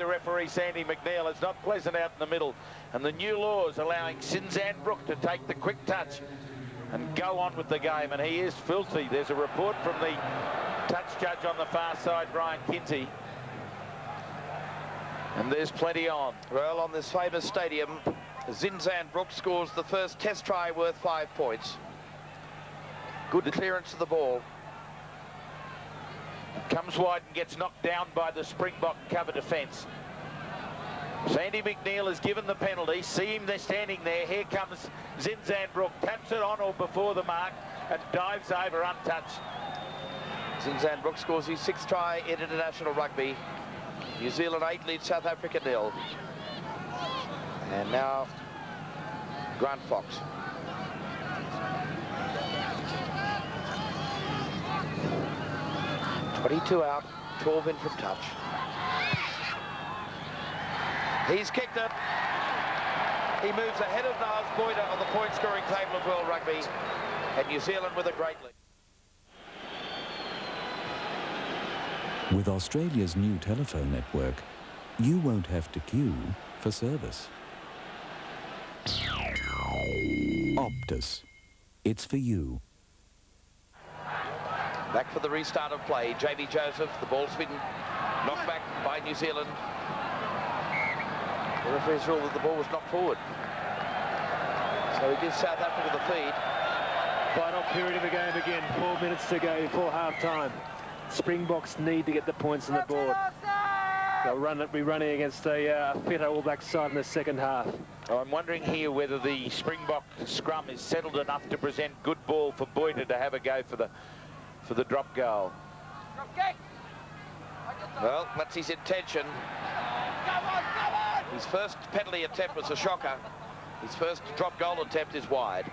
referee, Sandy McNeil. It's not pleasant out in the middle. And the new laws allowing Zinzan Brook to take the quick touch and go on with the game, and he is filthy. There's a report from the touch judge on the far side, Brian Kinsey. And there's plenty on. Well, on this famous stadium, Zinzan Brook scores the first test try worth 5 points. Good clearance of the ball. Comes wide and gets knocked down by the Springbok cover defence. Sandy McNeil has given the penalty. See him there standing there. Here comes Zinzan Brook. Taps it on or before the mark and dives over untouched. Zinzan Brook scores his 6th try in international rugby. New Zealand 8 leads South Africa 0. And now Grant Fox. .22 out, 12 in from touch. He's kicked it. He moves ahead of Nas Boyder on the point-scoring table of World Rugby, and New Zealand with a great lead. With Australia's new telephone network, you won't have to queue for service. Optus. It's for you. Back for the restart of play. Jamie Joseph, the ball's been knocked back by New Zealand. The referee's ruled that the ball was knocked forward. So he gives South Africa the feed. Final period of the game again. 4 minutes to go before half-time. Springboks need to get the points on the board. They'll be running against a fitter All Black side in the second half. I'm wondering here whether the Springbok scrum is settled enough to present good ball for Boyder to have a go for the drop goal. Well, that's his intention. His first penalty attempt was a shocker. His first drop goal attempt is wide.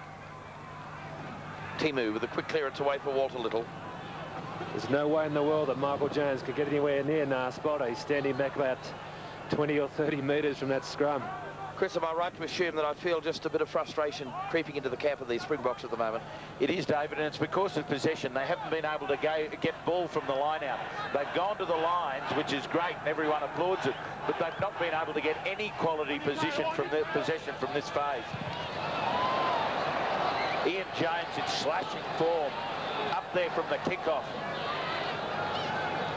Timu with a quick clearance away for Walter Little. There's no way in the world that Michael Jones could get anywhere near Nas Boyder. He's standing back about 20 or 30 metres from that scrum. Chris, am I right to assume that I feel just a bit of frustration creeping into the camp of the Springboks at the moment? It is, David, and it's because of possession. They haven't been able to get ball from the line out. They've gone to the lines, which is great, and everyone applauds it, but they've not been able to get any quality possession from this phase. Ian Jones in slashing form, up there from the kickoff.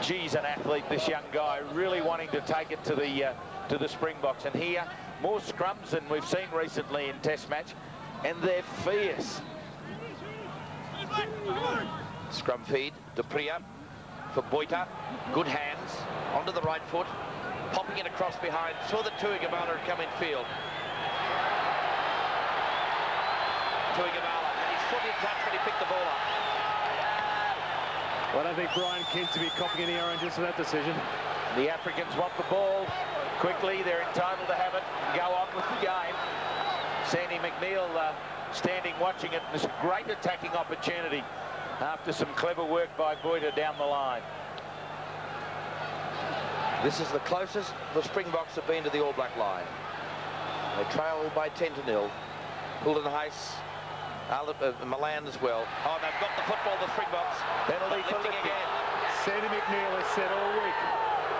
Geez, an athlete, this young guy, really wanting to take it to the Springboks. And here, more scrums than we've seen recently in Test match, and they're fierce. Scrum feed, Dupria for Boita, good hands, onto the right foot, popping it across behind, saw that Tuigamala had come in field. Tuigamala had his foot in touch when he picked the ball up. Well, I don't think Brian Kent's to be copying any oranges for that decision. The Africans want the ball quickly. They're entitled to have it and go on with the game. Sandy McNeil standing watching it. There's a great attacking opportunity after some clever work by Boita down the line. This is the closest the Springboks have been to the All Black line. They trail by 10-0. Hilden Heiss, Milan as well. Oh, they've got the football, the Springboks. Penalty for lifting again. Sandy McNeil has said all week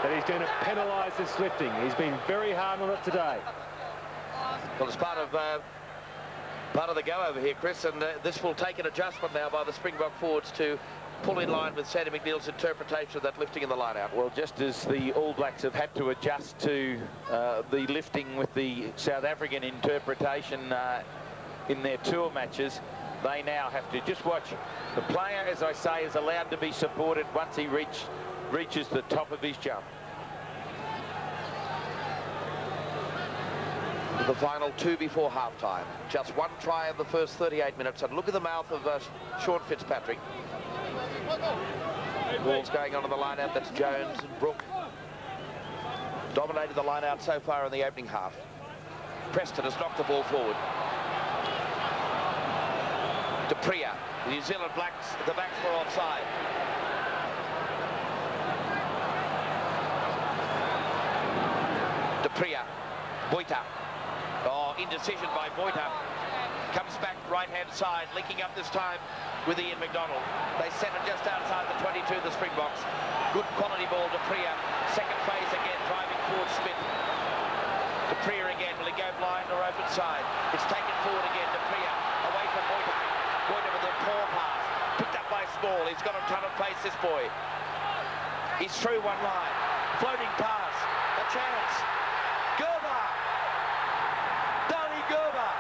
that he's going to penalise this lifting. He's been very hard on it today. Well, it's part of the go over here, Chris, and this will take an adjustment now by the Springbok forwards to pull in line with Sandy McNeil's interpretation of that lifting in the line-out. Well, just as the All Blacks have had to adjust to the lifting with the South African interpretation in their tour matches, they now have to just watch. The player, as I say, is allowed to be supported once he reaches the top of his jump. The final 2 before half-time. Just one try in the first 38 minutes. And look at the mouth of Sean Fitzpatrick. Ball's going on in the line-out. That's Jones and Brook. Dominated the line-out so far in the opening half. Preston has knocked the ball forward. Dupria, the New Zealand Blacks, the backs were offside. Dupria, Boita. Oh, indecision by Boita. Comes back right-hand side, linking up this time with Ian McDonald. They set it just outside the 22, the Springboks. Good quality ball, Dupria. Second phase again, driving forward Smith. Dupria again, will he go blind or open side? It's taken forward again, Dupria, away from Boita. Boita with a poor pass, picked up by Small. He's got a ton of pace, this boy. He's through one line. Floating pass, a chance. Gerber! Danny Gerber!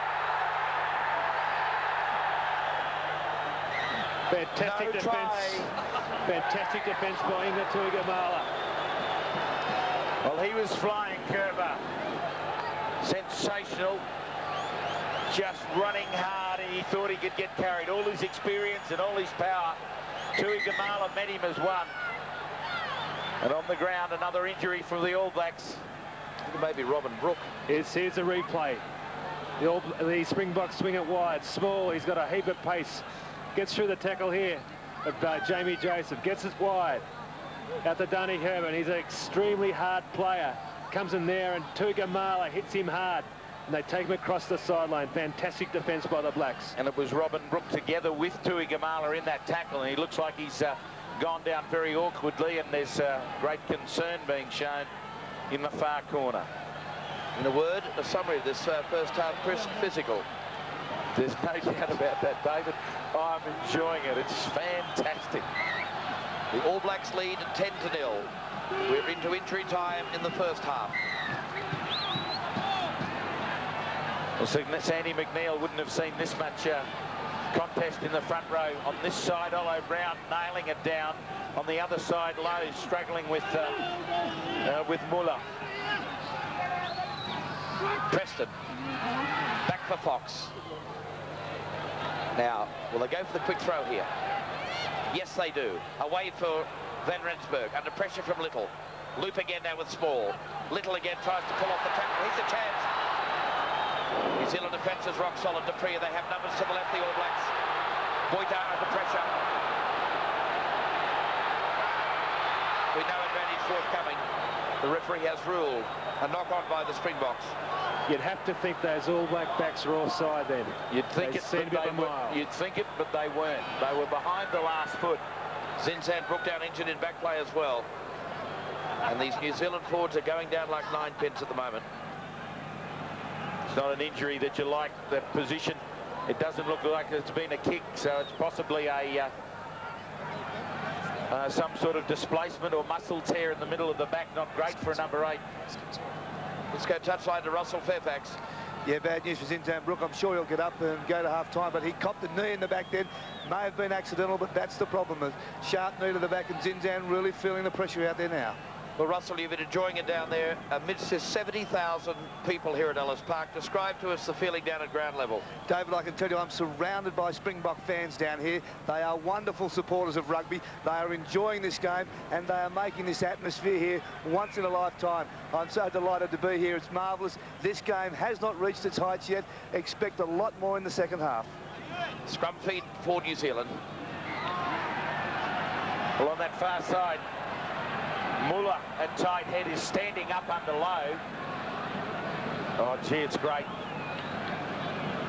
Fantastic defence. Fantastic defence by Inga Tuigamala. Well, he was flying, Gerber. Sensational. Just running hard, and he thought he could get carried. All his experience and all his power. Tuigamala met him as one. And on the ground, another injury from the All Blacks. Maybe Robin Brook. Here's a replay. The Springboks swing it wide. Small, he's got a heap of pace. Gets through the tackle here. Jamie Joseph gets it wide. Out to Danny Herman. He's an extremely hard player. Comes in there, and Tuigamala hits him hard. And they take him across the sideline. Fantastic defence by the Blacks. And it was Robin Brook together with Tuigamala in that tackle, and he looks like he's gone down very awkwardly, and there's great concern being shown in the far corner. In a word, a summary of this first half, physical. There's no doubt about that, David. I'm enjoying it. It's fantastic. The All Blacks lead at 10-0. We're into injury time in the first half. Well, Sandy McNeil wouldn't have seen this much contest in the front row. On this side, Olo Brown nailing it down. On the other side, Lowe struggling with Muller. Preston, back for Fox. Now, will they go for the quick throw here? Yes, they do. Away for Van Rensburg, under pressure from Little. Loop again now with Small. Little again tries to pull off the tackle. Here's a chance. New Zealand defence is rock solid. Dupria, they have numbers to the left, the All Blacks. Boita under pressure. With no advantage forthcoming. The referee has ruled a knock-on by the Springboks. You'd have to think those All Black backs are offside then. You'd think you'd think it, but they weren't. They were behind the last foot. Zinzan Brook down injured in back play as well. And these New Zealand forwards are going down like 9 pins at the moment. It's not an injury that you like, that position. It doesn't look like it's been a kick, so it's possibly a some sort of displacement or muscle tear in the middle of the back. Not great for a number 8. Let's go touchline to Russell Fairfax. Yeah, bad news for Zinzan Brook. I'm sure he'll get up and go to half-time, but he copped a knee in the back then. May have been accidental, but that's the problem. A sharp knee to the back, and Zinzan really feeling the pressure out there now. Well, Russell, you've been enjoying it down there amidst the 70,000 people here at Ellis Park. Describe to us the feeling down at ground level. David, I can tell you I'm surrounded by Springbok fans down here. They are wonderful supporters of rugby. They are enjoying this game, and they are making this atmosphere here once in a lifetime. I'm so delighted to be here. It's marvellous. This game has not reached its heights yet. Expect a lot more in the second half. Scrum feed for New Zealand. Well, on that far side, Muller at tight head is standing up under low. Oh, gee, it's great.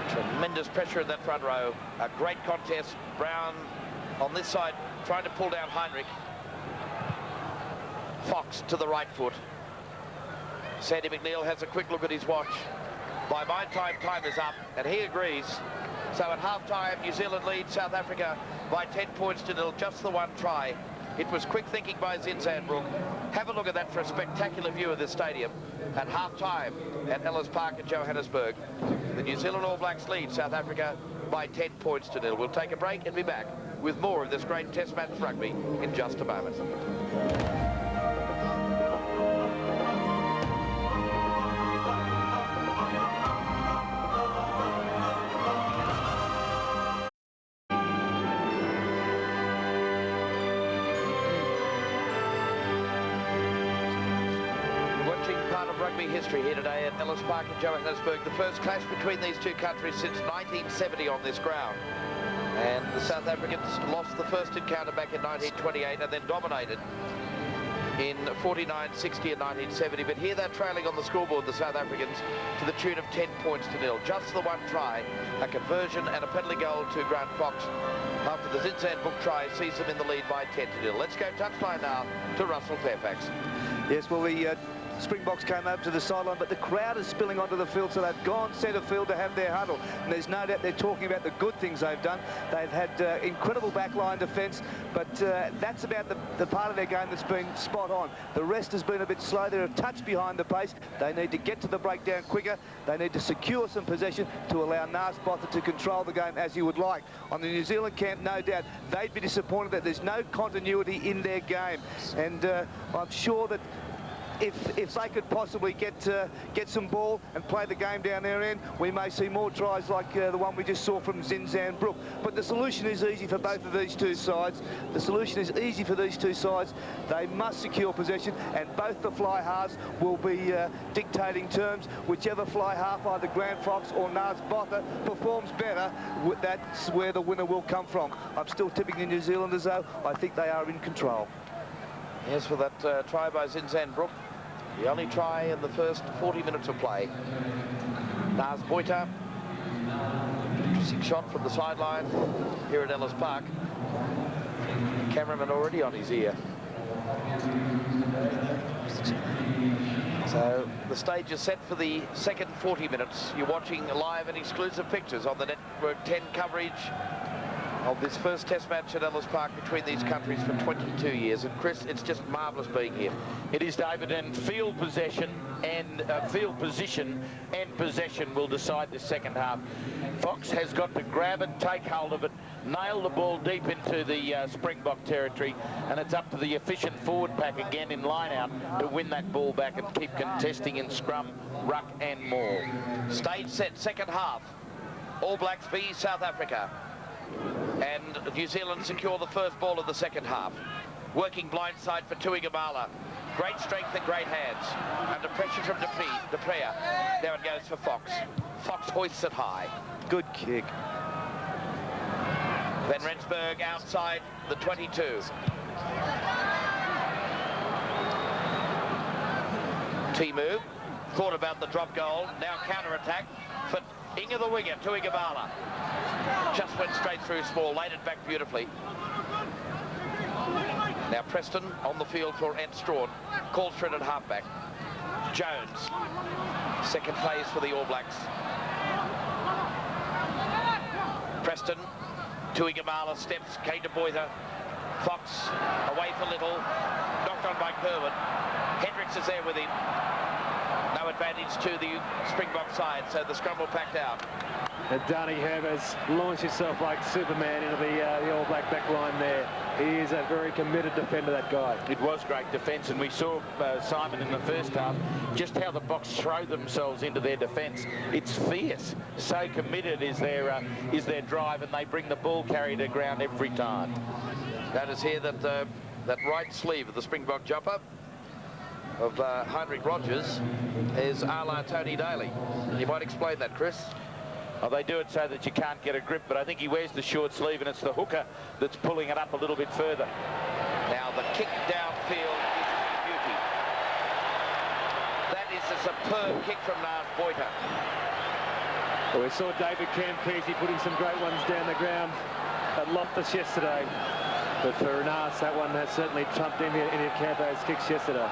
Tremendous pressure in that front row. A great contest. Brown on this side trying to pull down Heinrich. Fox to the right foot. Sandy McNeil has a quick look at his watch. By my time is up, and he agrees. So at half-time, New Zealand leads South Africa by 10 points to 0, just the one try. It was quick thinking by Zinzan Brook. Have a look at that for a spectacular view of the stadium at half-time at Ellis Park in Johannesburg. The New Zealand All Blacks lead South Africa by 10 points to 0. We'll take a break and be back with more of this great Test match rugby in just a moment. History here today at Ellis Park in Johannesburg. The first clash between these two countries since 1970 on this ground. And the South Africans lost the first encounter back in 1928 and then dominated in 49, 60 and 1970. But here they're trailing on the scoreboard, the South Africans, to the tune of 10 points to 0. Just the one try, a conversion and a penalty goal to Grant Fox after the Zinzan Brook try sees them in the lead by 10 to 0. Let's go touchline now to Russell Fairfax. Yes, well, the Springboks came over to the sideline, but the crowd is spilling onto the field, so they've gone centre field to have their huddle. And there's no doubt they're talking about the good things they've done. They've had incredible backline defence, but that's about the part of their game that's been spot on. The rest has been a bit slow. They're a touch behind the pace. They need to get to the breakdown quicker. They need to secure some possession to allow Nas Botha to control the game as he would like. On the New Zealand camp, no doubt, they'd be disappointed that there's no continuity in their game. And I'm sure that if they could possibly get some ball and play the game down their end, we may see more tries like the one we just saw from Zinzan Brook. But the solution is easy for both of these two sides. The solution is easy for these two sides. They must secure possession, and both the fly halves will be dictating terms. Whichever fly half, either Grant Fox or Nas Botha, performs better, that's where the winner will come from. I'm still tipping the New Zealanders, though. I think they are in control. Yes, for that try by Zinzan Brook. The only try in the first 40 minutes of play. Nas Botha, interesting shot from the sideline here at Ellis Park. Cameraman already on his ear. So the stage is set for the second 40 minutes. You're watching live and exclusive pictures on the Network 10 coverage of this first Test match at Ellis Park between these countries for 22 years. And Chris, it's just marvellous being here. It is, David, and field position and possession will decide this second half. Fox has got to grab it, take hold of it, nail the ball deep into the Springbok territory, and it's up to the efficient forward pack again in line-out to win that ball back and keep contesting in scrum, ruck and maul. Stage set, second half. All Blacks v South Africa. And New Zealand secure the first ball of the second half. Working blindside for Tuigamala. Great strength and great hands. Under pressure from Duprea. There it goes for Fox. Fox hoists it high. Good kick. Van Rensburg outside the 22. Timu thought about the drop goal, now counter-attack for Inga the winger to Igabala. Just went straight through Small, laid it back beautifully. Now Preston on the field for Ent Strawn, called for it at halfback. Jones, second phase for the All Blacks. Preston to Igabala, steps, Kate de Boyter. Fox away for Little, knocked on by Kerwin. Hendricks is there with him. No advantage to the Springbok side, so the scrum will packed out. And Danny Herbers launched himself like Superman into the All Black back line there. He is a very committed defender, that guy. It was great defence, and we saw Simon in the first half just how the Boks throw themselves into their defence. It's fierce. So committed is their drive, and they bring the ball carrier to ground every time. Notice here that that right sleeve of the Springbok jumper of Heinrich Rogers is a la Tony Daly. You might explain that, Chris. Oh, they do it so that you can't get a grip, but I think he wears the short sleeve, and it's the hooker that's pulling it up a little bit further. Now the kick downfield is a beauty. That is a superb kick from Nas Boyter. Well, we saw David Campese putting some great ones down the ground at Loftus yesterday, but for Nas, that one has certainly trumped any of Campo's kicks yesterday.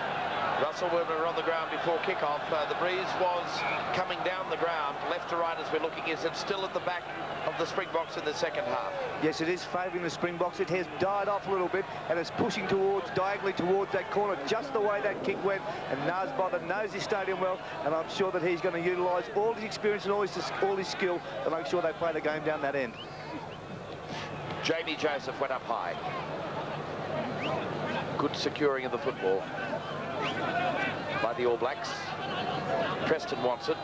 Russell Werner on the ground before kickoff. The breeze was coming down the ground, left to right as we're looking. Is it still at the back of the Springboks in the second half? Yes, it is favouring the Springboks. It has died off a little bit, and it's pushing diagonally towards that corner, just the way that kick went. And Nas Boyter knows his stadium well, and I'm sure that he's going to utilise all his experience and all his skill to make sure they play the game down that end. Jamie Joseph went up high. Good securing of the football by the All Blacks. Preston wants it.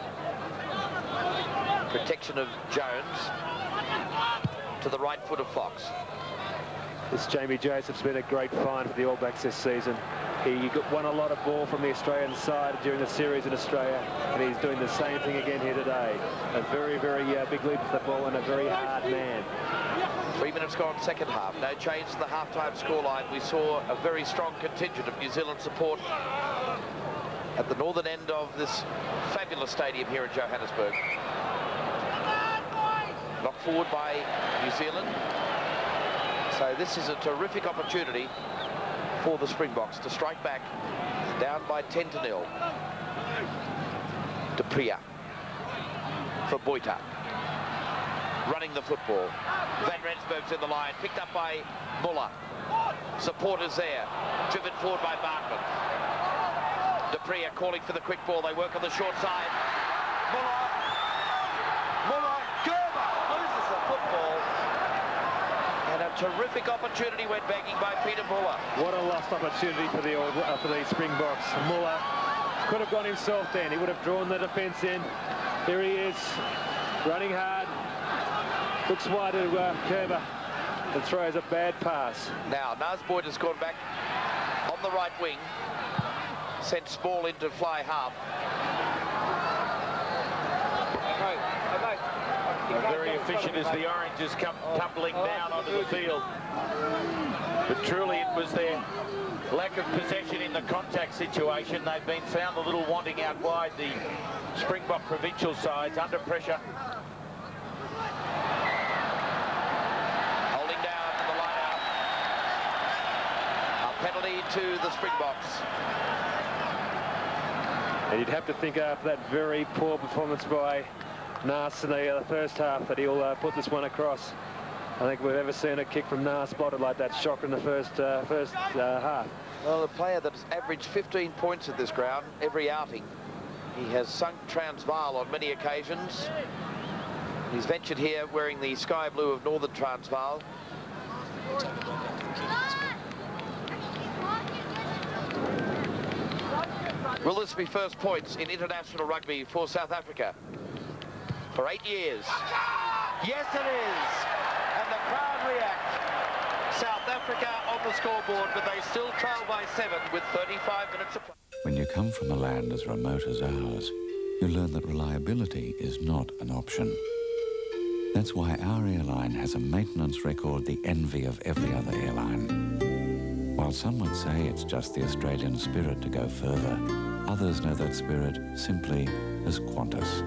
Protection of Jones to the right foot of Fox. This Jamie Joseph's been a great find for the All Blacks this season. He won a lot of ball from the Australian side during the series in Australia, and he's doing the same thing again here today. A very, very big leap for the ball and a very hard man. 3 minutes gone, second half. No change to the halftime scoreline. We saw a very strong contingent of New Zealand support at the northern end of this fabulous stadium here in Johannesburg. Knocked forward by New Zealand. So this is a terrific opportunity for the Springboks to strike back, down by 10-0. De Priya for Boyter. Running the football. Van Rensburg's in the line, picked up by Muller. Supporters there, driven forward by Bartman. De Priya calling for the quick ball. They work on the short side. Muller, Gerber loses the football. And a terrific opportunity went begging by Peter Muller. What a lost opportunity for the Springboks. Muller could have gone himself then. He would have drawn the defence in. Here he is, running hard. Looks wide to Kerber and throws a bad pass. Now, Nas Boyd has gone back on the right wing. Sent Small into fly half. Very efficient as the Oranges come tumbling down onto the field. But truly it was their lack of possession in the contact situation. They've been found a little wanting out wide, the Springbok provincial sides, under pressure. Holding down to the line out. A penalty to the Springboks. And you'd have to think after that very poor performance by Nas in the first half that he'll put this one across. I think we've ever seen a kick from Nas spotted like that, shocker in the first half. Well, a player that's averaged 15 points at this ground every outing. He has sunk Transvaal on many occasions. He's ventured here wearing the sky blue of Northern Transvaal. Will this be first points in international rugby for South Africa? For 8 years. Yes, it is. And the crowd react. South Africa on the scoreboard, but they still trail by 7 with 35 minutes to play. When you come from a land as remote as ours, you learn that reliability is not an option. That's why our airline has a maintenance record the envy of every other airline. While some would say it's just the Australian spirit to go further, Others know that spirit simply as Qantas.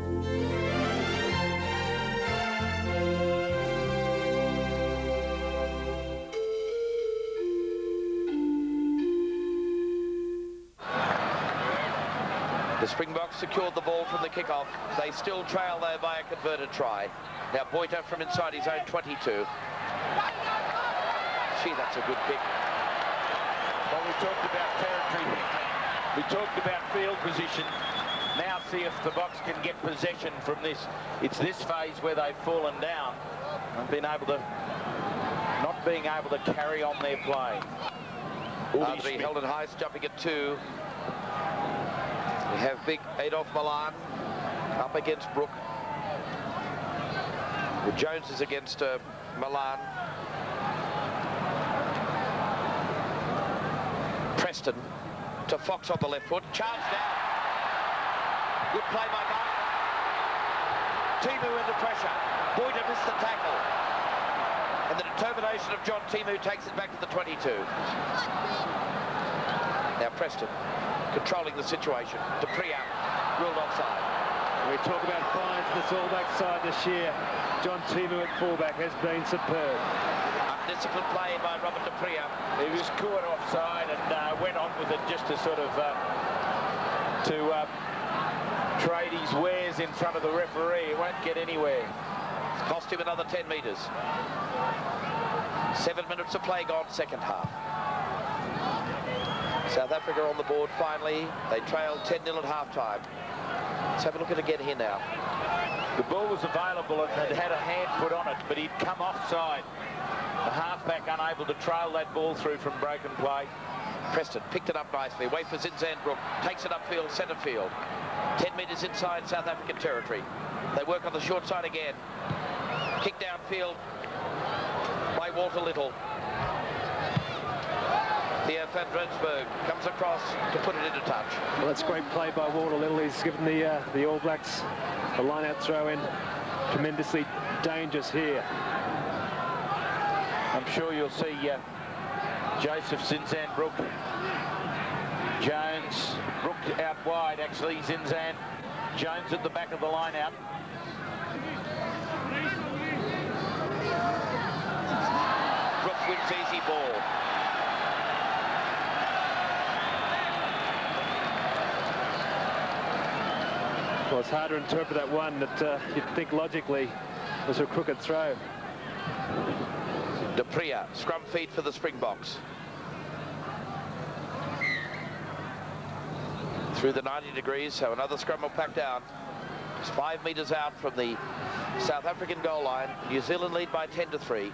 The Springboks secured the ball from the kickoff. They still trail though by a converted try. Now Boita from inside his own 22. Gee, that's a good kick. Well, we talked about territory. We talked about field position. Now see if the Boks can get possession from this. It's this phase where they've fallen down and not being able to carry on their play. Ardrey held it high, jumping at 2. We have big Adolf Milan up against Brook. Jones is against Milan. Preston to Fox on the left foot. Charge down. Good play by Martin. Timu under pressure. Boyder missed the tackle. And the determination of John Timu takes it back to the 22. Now Preston controlling the situation. Dupree out, ruled offside. We talk about fines this All Black side this year. John Timu at fullback has been superb. Undisciplined play by Robert Dupree. He was caught offside and went on with it just to sort of trade his wares in front of the referee. He won't get anywhere. Cost him another 10 metres. 7 minutes of play gone, second half. South Africa on the board finally. They trailed 10-0 at half-time. Let's have a look at it again here now. The ball was available and had a hand put on it, but he'd come offside. The halfback unable to trail that ball through from broken play. Preston picked it up nicely. Away for Zinzanbrook. Takes it upfield, centre field. 10 metres inside South African territory. They work on the short side again. Kick downfield by Walter Little. Theo van Rensburg comes across to put it into touch. Well, that's great play by Walter Little. He's given the All Blacks a line-out throw-in. Tremendously dangerous here. I'm sure you'll see Joseph Zinzanbrook. Jones, Brook out wide actually, Zinzan. Jones at the back of the line-out. Brook wins easy ball. Well, it's hard to interpret that one that you'd think logically was a crooked throw. Dupree, scrum feed for the Springboks. Through the 90 degrees, so another scrum will pack down. It's 5 metres out from the South African goal line. New Zealand lead by 10-3.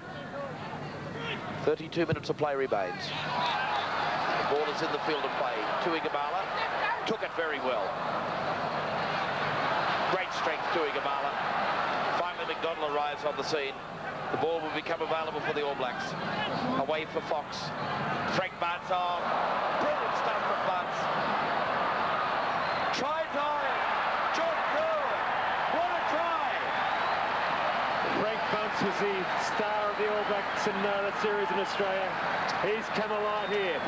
32 minutes of play remains. The ball is in the field of play. Tuigamala took it very well. Great strength to Tuigamala. Finally, McDonald arrives on the scene. The ball will become available for the All Blacks. Away for Fox. Frank Barnes on. Brilliant stuff from Barnes. Try time. John Curl. What a try. Frank Bunce was the star of the All Blacks in the series in Australia. He's come alive here.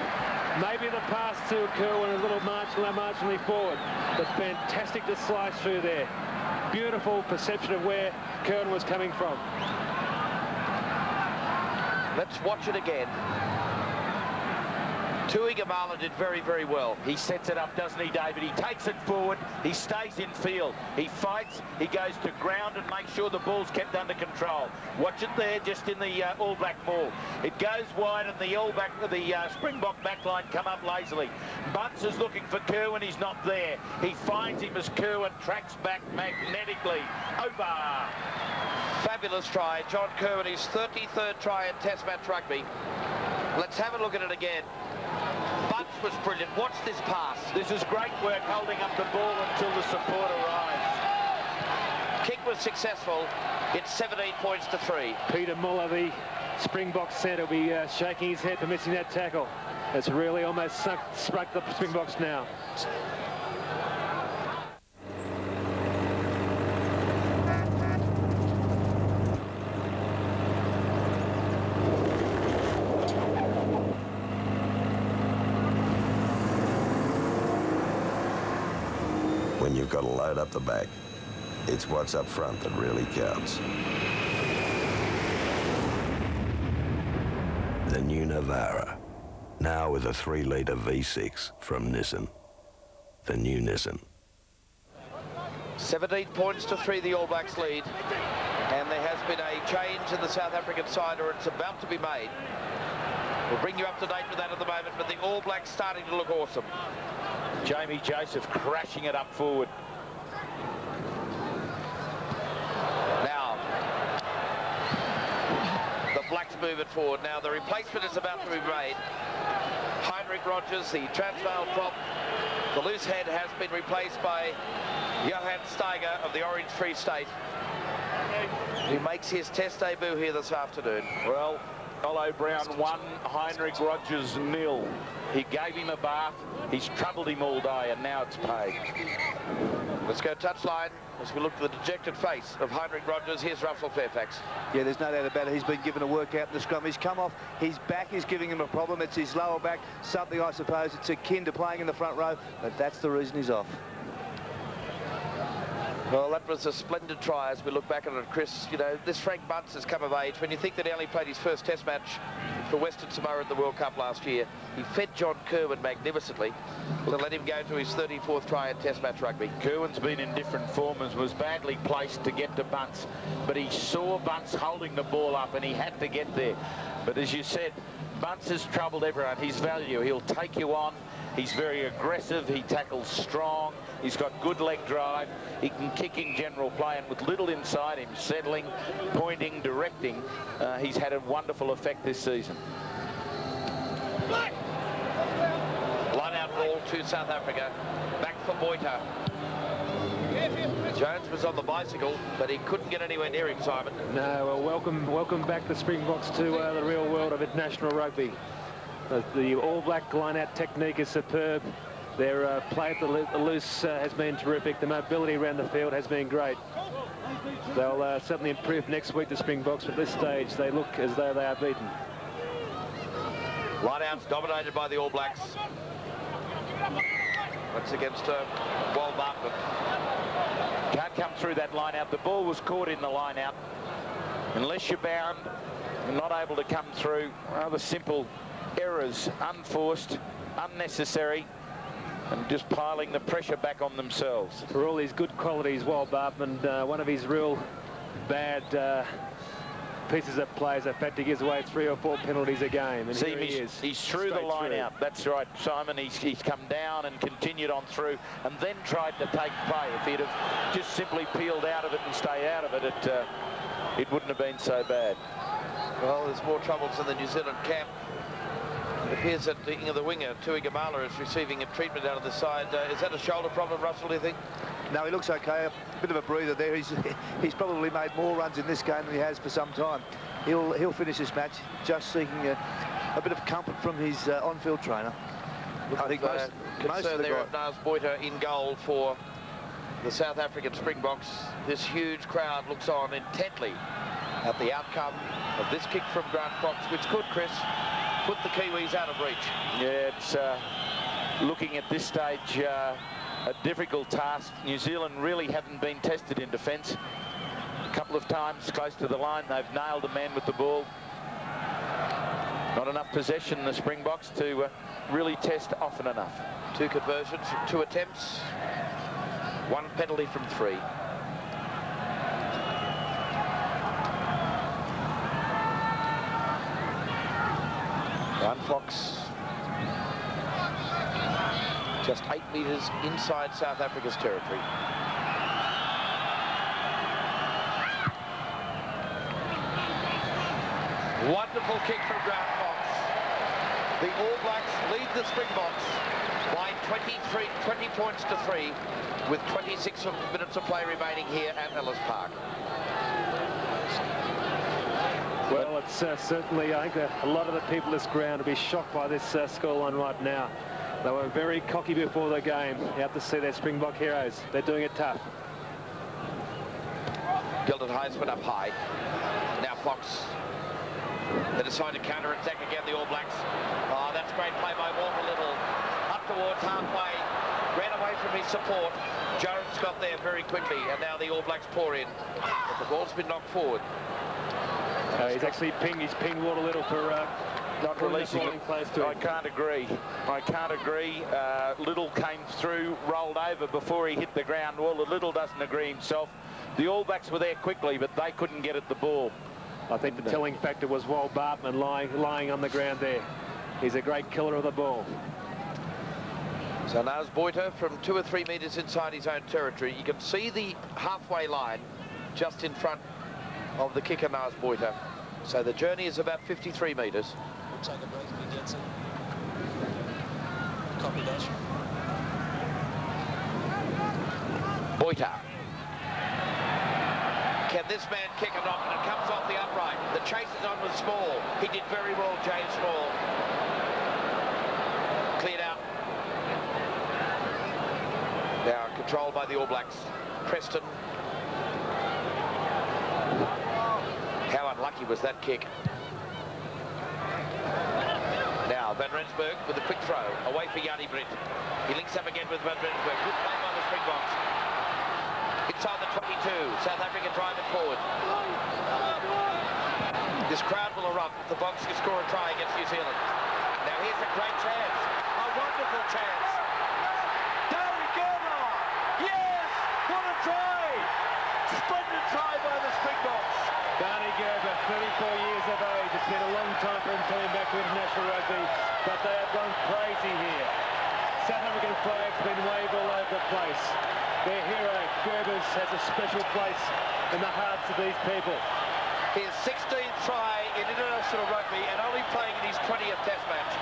Maybe in the past too, Kerwin was a little marginally forward, but fantastic to slice through there. Beautiful perception of where Kerwin was coming from. Let's watch it again. Tuigamala did very, very well. He sets it up, doesn't he, David? He takes it forward. He stays in field. He fights. He goes to ground and makes sure the ball's kept under control. Watch it there, just in the All Black ball. It goes wide, and the Springbok backline come up lazily. Bunce is looking for Kerwin. He's not there. He finds him as Kerwin tracks back magnetically. Over. Fabulous try. John Kerwin, his 33rd try in Test match rugby. Let's have a look at it again. Bunce was brilliant. Watch this pass. This is great work holding up the ball until the support arrives. Kick was successful. It's 17 points to 3. Peter Muller, the Springboks centre, will be shaking his head for missing that tackle. It's really almost struck the Springboks now. when you've got to load up the back. It's what's up front that really counts. The new Navara, now with a 3-litre V6 from Nissan. The new Nissan. 17 points to 3, the All Blacks lead. And there has been a change in the South African side, or it's about to be made. We'll bring you up to date with that at the moment, but the All Blacks starting to look awesome. Jamie Joseph crashing it up forward. Now, the Blacks move it forward. Now, the replacement is about to be made. Heinrich Rogers, the Transvaal prop. The loose head has been replaced by Johan Steiger of the Orange Free State, who makes his test debut here this afternoon. Well, Olo Brown 1, Heinrich Rogers 0. He gave him a bath, he's troubled him all day, and now it's paid. Let's go touchline as we look at the dejected face of Heinrich Rogers. Here's Russell Fairfax. Yeah, there's no doubt about it. He's been given a workout in the scrum. He's come off. His back is giving him a problem. It's his lower back. Something, I suppose, it's akin to playing in the front row, but that's the reason he's off. Well, that was a splendid try as we look back at it, Chris. You know, this Frank Bunce has come of age. When you think that he only played his first test match for Western Samoa at the World Cup last year, he fed John Kerwin magnificently to let him go to his 34th try in test match rugby. Kerwin's been in different form and was badly placed to get to Bunce, but he saw Bunce holding the ball up and he had to get there. But as you said, Bunce has troubled everyone. His value, he'll take you on. He's very aggressive, he tackles strong, he's got good leg drive, he can kick in general play, and with little inside him, settling, pointing, directing, he's had a wonderful effect this season. Line out ball to South Africa, back for Boita. Jones was on the bicycle, but he couldn't get anywhere near him, Simon. No, well, welcome back the Springboks to the real world of international rugby. The All Black line-out technique is superb. Their play at the loose has been terrific. The mobility around the field has been great. They'll certainly improve next week, the Springboks, but at this stage they look as though they are beaten. Line-outs dominated by the All Blacks. That's against Wal Bartman. Can't come through that line-out. The ball was caught in the line-out. Unless you're bound, you're not able to come through. Rather simple errors, unforced, unnecessary, and just piling the pressure back on themselves. For all his good qualities, Wal Bartman, one of his real bad pieces of play is the fact he gives away 3 or 4 penalties a game. And See, here he is. He's through the line out. That's right, Simon. He's come down and continued on through and then tried to take play. If he'd have just simply peeled out of it and stayed out of it, it wouldn't have been so bad. Well, there's more troubles in the New Zealand camp. It appears that the winger, Tui Gamala, is receiving a treatment out of the side. Is that a shoulder problem, Russell, do you think? No, he looks okay. A bit of a breather there. He's probably made more runs in this game than he has for some time. He'll finish this match just seeking a bit of comfort from his on-field trainer. I think most of the there of Nars Boita in goal for the South African Springboks. This huge crowd looks on intently at the outcome of this kick from Grant Fox, which could, Chris, put the Kiwis out of reach. Yeah, it's looking at this stage a difficult task. New Zealand really haven't been tested in defence. A couple of times close to the line, they've nailed a man with the ball. Not enough possession in the Springboks to really test often enough. 2 conversions from 2 attempts, 1 penalty from 3. Grant Fox just 8 metres inside South Africa's territory. Wonderful kick from Grant Fox. The All Blacks lead the Springboks by 20 points to 3 with 26 minutes of play remaining here at Ellis Park. Well, it's certainly, I think a lot of the people in this ground will be shocked by this scoreline right now. They were very cocky before the game. You have to see their Springbok heroes. They're doing it tough. Gilded Heisman up high. Now Fox. They decide to counter-attack again, the All Blacks. Oh, that's great play by Walter Little. Up towards halfway. ran away from his support. Jones got there very quickly, and now the All Blacks pour in. But the ball's been knocked forward. He's actually pinged Ward a little for not releasing it. Close to I can't agree. I can't agree. Little came through, rolled over before he hit the ground. Well, the Little doesn't agree himself. The All Blacks were there quickly, but they couldn't get at the ball. I think the telling factor was Wal Bartman lying on the ground there. He's a great killer of the ball. So Naz Boita from 2 or 3 metres inside his own territory. You can see the halfway line just in front of the kicker, Naz Boita. So the journey is about 53 metres. Looks like a break if he gets it. Copy dash. Boita. Can this man kick or not? And it comes off the upright. The chase is on with Small. He did very well, James Small. Cleared out. Now controlled by the All Blacks. Preston. How unlucky was that kick? Now Van Rensburg with a quick throw. Away for Yanni Brint. He links up again with Van Rensburg. Good play by the Springboks. Inside the 22. South Africa drive it forward. This crowd will erupt if the Boks can score a try against New Zealand. Now here's a great chance. A wonderful chance. Darry Gerber! Yes! What a try! Splendid try by the Springboks. Darny Gerber, 34 years of age. It's been a long time for him coming back to international rugby, but they have gone crazy here. South African flags been waved all over the place. Their hero, Gerbers, has a special place in the hearts of these people. His 16th try in international rugby and only playing in his 20th test match.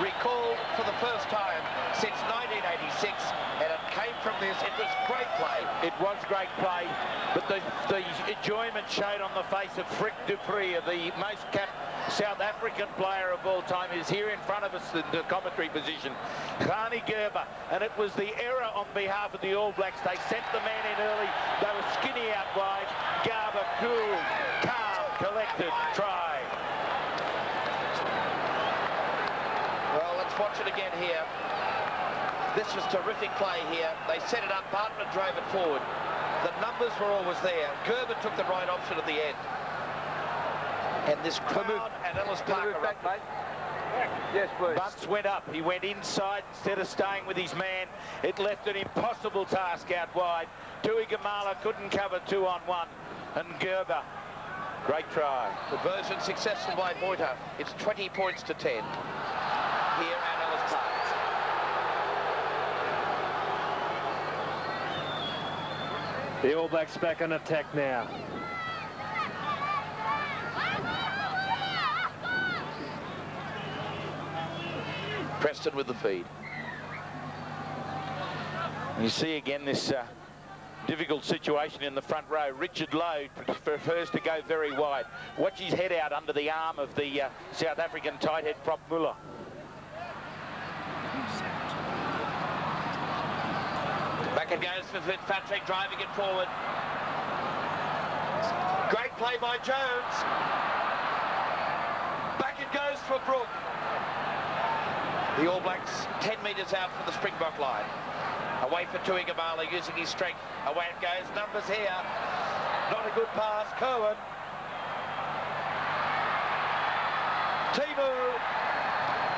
Recalled for the first time since 1986, and it came from this. It was great play. It was great play, but the enjoyment showed on the face of Frick Dupree, the most capped South African player of all time, is here in front of us in the commentary position. Khani Gerber, and it was the error on behalf of the All Blacks. They sent the man in early. They were skinny out wide. Gerber, cool, calm, collected, try. Well, let's watch it again here. This was terrific play here. They set it up. Bartman drove it forward. The numbers were always there. Gerber took the right option at the end. And this crowd and Ellis Park are up. Yes, please. Bunce went up. He went inside instead of staying with his man. It left an impossible task out wide. Tui Gamala couldn't cover 2-on-1. And Gerber, great try. Conversion successful by Boita. It's 20 points to 10 here at Ellis Park. The All Blacks back on attack now. Preston with the feed. You see again this difficult situation in the front row. Richard Lowe prefers to go very wide. Watch his head out under the arm of the South African tight head prop Muller. Back it goes for Fitzpatrick, driving it forward. Great play by Jones. Back it goes for Brook. The All Blacks 10 metres out from the Springbok line. Away for Tui Gamala using his strength. Away it goes. Numbers here. Not a good pass. Cohen. Timu.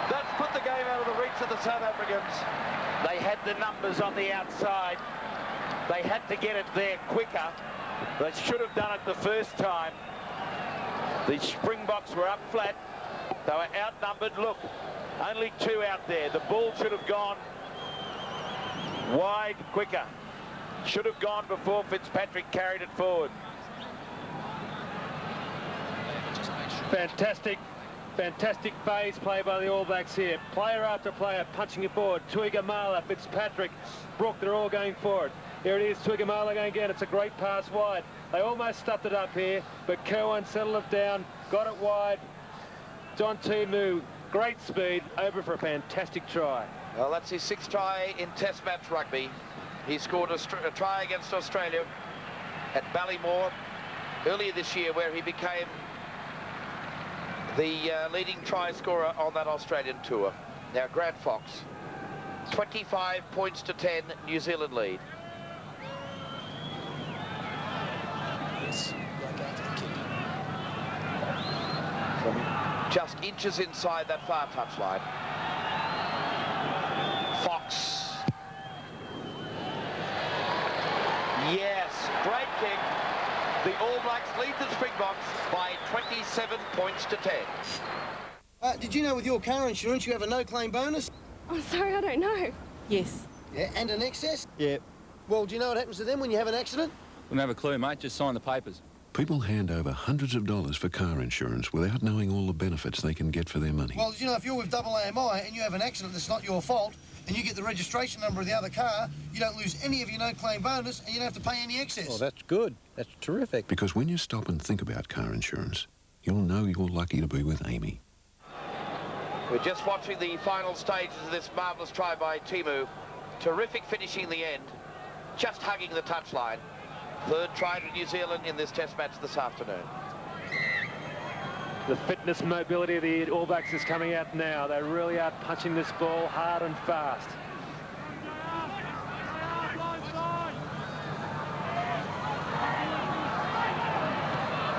That's put the game out of the reach of the South Africans. They had the numbers on the outside. They had to get it there quicker. They should have done it the first time. The Springboks were up flat. They were outnumbered. Look, only 2 out there. The ball should have gone wide quicker. Should have gone before Fitzpatrick carried it forward. Fantastic phase play by the All Blacks here. Player after player punching it forward. Tui Gamala, Fitzpatrick, Brook, they're all going forward. Here it is, Tui Gamala going again. It's a great pass wide. They almost stuffed it up here, but Kerwin settled it down, got it wide. John Timu, great speed, over for a fantastic try. Well, that's his 6th try in Test match rugby. He scored a try against Australia at Ballymore earlier this year, where he became the leading try scorer on that Australian tour. Now Grant Fox 25 points to 10, New Zealand lead. Yes, like after the kick. From just inches inside that far touchline. Fox. Yes, great kick. The All Blacks lead the Springboks by 27 points to 10. Did you know with your car insurance you have a no-claim bonus? Oh, sorry, I don't know. Yes. Yeah, and an excess? Yeah. Well, do you know what happens to them when you have an accident? Don't have a clue, mate. Just sign the papers. People hand over hundreds of dollars for car insurance without knowing all the benefits they can get for their money. Well, you know, if you're with AMI and you have an accident that's not your fault, and you get the registration number of the other car, you don't lose any of your no-claim bonus, and you don't have to pay any excess. Well, that's good. That's terrific. Because when you stop and think about car insurance, you'll know you're lucky to be with Amy. We're just watching the final stages of this marvellous try by Timu. Terrific finishing the end, just hugging the touchline. Third try to New Zealand in this test match this afternoon. The fitness mobility of the All Blacks is coming out now. They really are punching this ball hard and fast.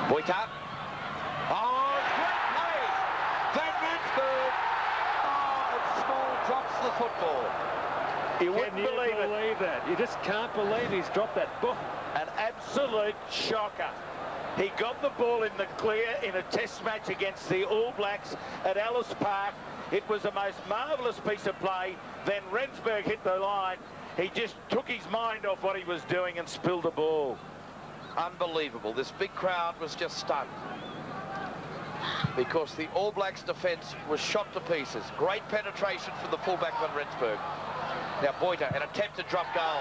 Boyka. Oh, great play! Van Rensburg. Oh, Small drops the football. You wouldn't believe that. You just can't believe he's dropped that ball. An absolute shocker. He got the ball in the clear in a test match against the All Blacks at Ellis Park. It was the most marvellous piece of play. Then Rensburg hit the line. He just took his mind off what he was doing and spilled the ball. Unbelievable. This big crowd was just stunned because the All Blacks defence was shot to pieces. Great penetration from the fullback Van Rensburg. Now Boyta, an attempted drop goal.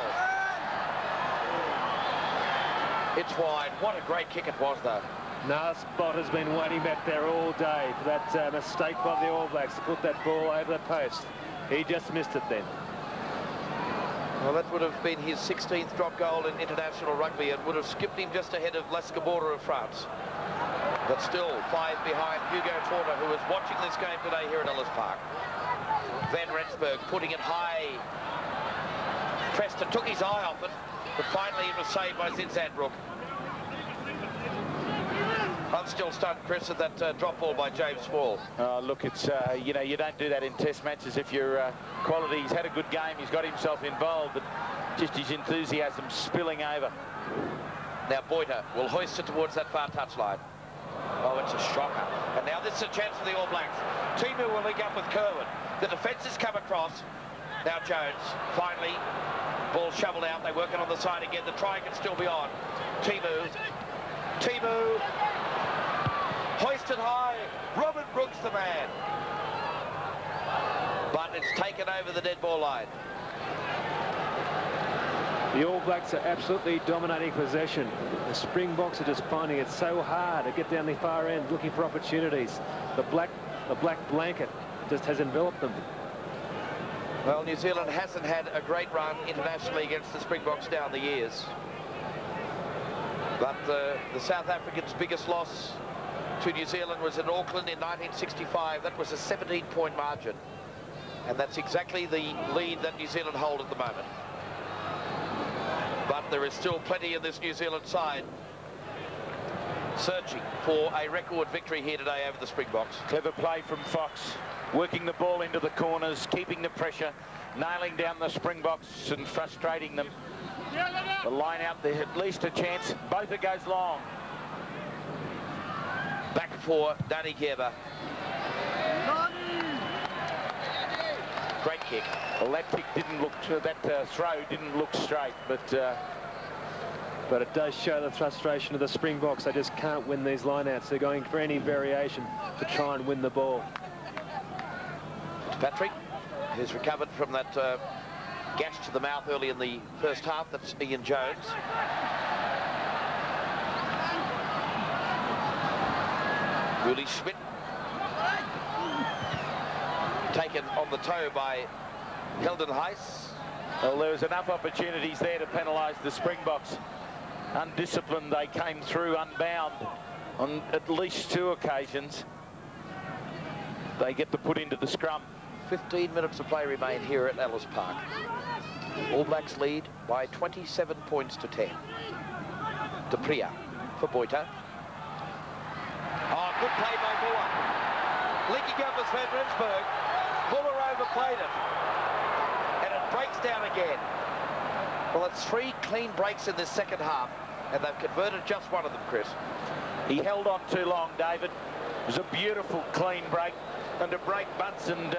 It's wide. What a great kick it was, though. No, Spot has been waiting back there all day for that mistake by the All Blacks to put that ball over the post. He just missed it then. Well, that would have been his 16th drop goal in international rugby and would have skipped him just ahead of Lascabora of France. But still, 5 behind Hugo Forner, who was watching this game today here at Ellis Park. Van Rensburg putting it high. Preston took his eye off it, but finally it was saved by Zinzandbrook. I'm still stunned, Chris, at that drop ball by James Small. Oh, look, it's, you know, you don't do that in test matches if your quality. He's had a good game, he's got himself involved, but just his enthusiasm spilling over. Now Boyta will hoist it towards that far touchline. Oh, it's a shocker. And now this is a chance for the All Blacks. Timu will link up with Kerwin. The defence has come across. Now Jones, finally, ball shoveled out. They're working on the side again. The try can still be on. Timu. Hoisted high. Robin Brooks the man. But it's taken over the dead ball line. The All Blacks are absolutely dominating possession. The Springboks are just finding it so hard to get down the far end, looking for opportunities. The black blanket just has enveloped them. Well, New Zealand hasn't had a great run internationally against the Springboks down the years. But the South Africans' biggest loss to New Zealand was in Auckland in 1965. That was a 17-point margin. And that's exactly the lead that New Zealand hold at the moment. But there is still plenty in this New Zealand side searching for a record victory here today over the Springboks. Clever play from Fox, working the ball into the corners, keeping the pressure, nailing down the Springboks and frustrating them. The line out there, at least a chance. Both it goes long. Back for Danny Gerber. Great kick. Well, that kick didn't look, that throw didn't look straight, but it does show the frustration of the Springboks. They just can't win these lineouts. They're going for any variation to try and win the ball. Patrick, who's recovered from that gash to the mouth early in the first half. That's Ian Jones. Willie Schmidt. Taken on the toe by Helden Heiss. Well, there was enough opportunities there to penalise the Springboks. Undisciplined, they came through unbound on at least 2 occasions. They get the put into the scrum. 15 minutes of play remain here at Ellis Park. All Blacks lead by 27 points to 10. De Priya for Boita. Oh, good play by Muller. Linking up with Van Rensburg. Muller overplayed it. And it breaks down again. Well, it's 3 clean breaks in this second half, and they've converted just one of them, Chris. He held on too long, David. It was a beautiful, clean break. And to break butts and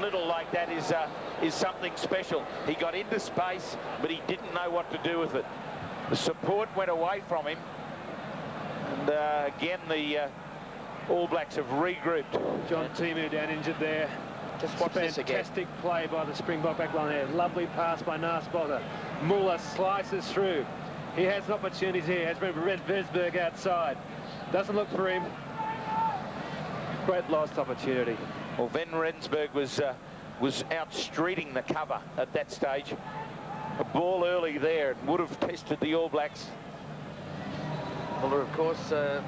little like that is something special. He got into space, but he didn't know what to do with it. The support went away from him. And again, the All Blacks have regrouped. John Timu down injured there. Just watch this again. Fantastic play by the Springbok backline there. Lovely pass by Narspotter. Muller slices through. He has opportunities here. Has Van Rensburg outside. Doesn't look for him. Great lost opportunity. Well, Van Rensburg was outstreeting the cover at that stage. A ball early there would have tested the All Blacks. Muller, of course,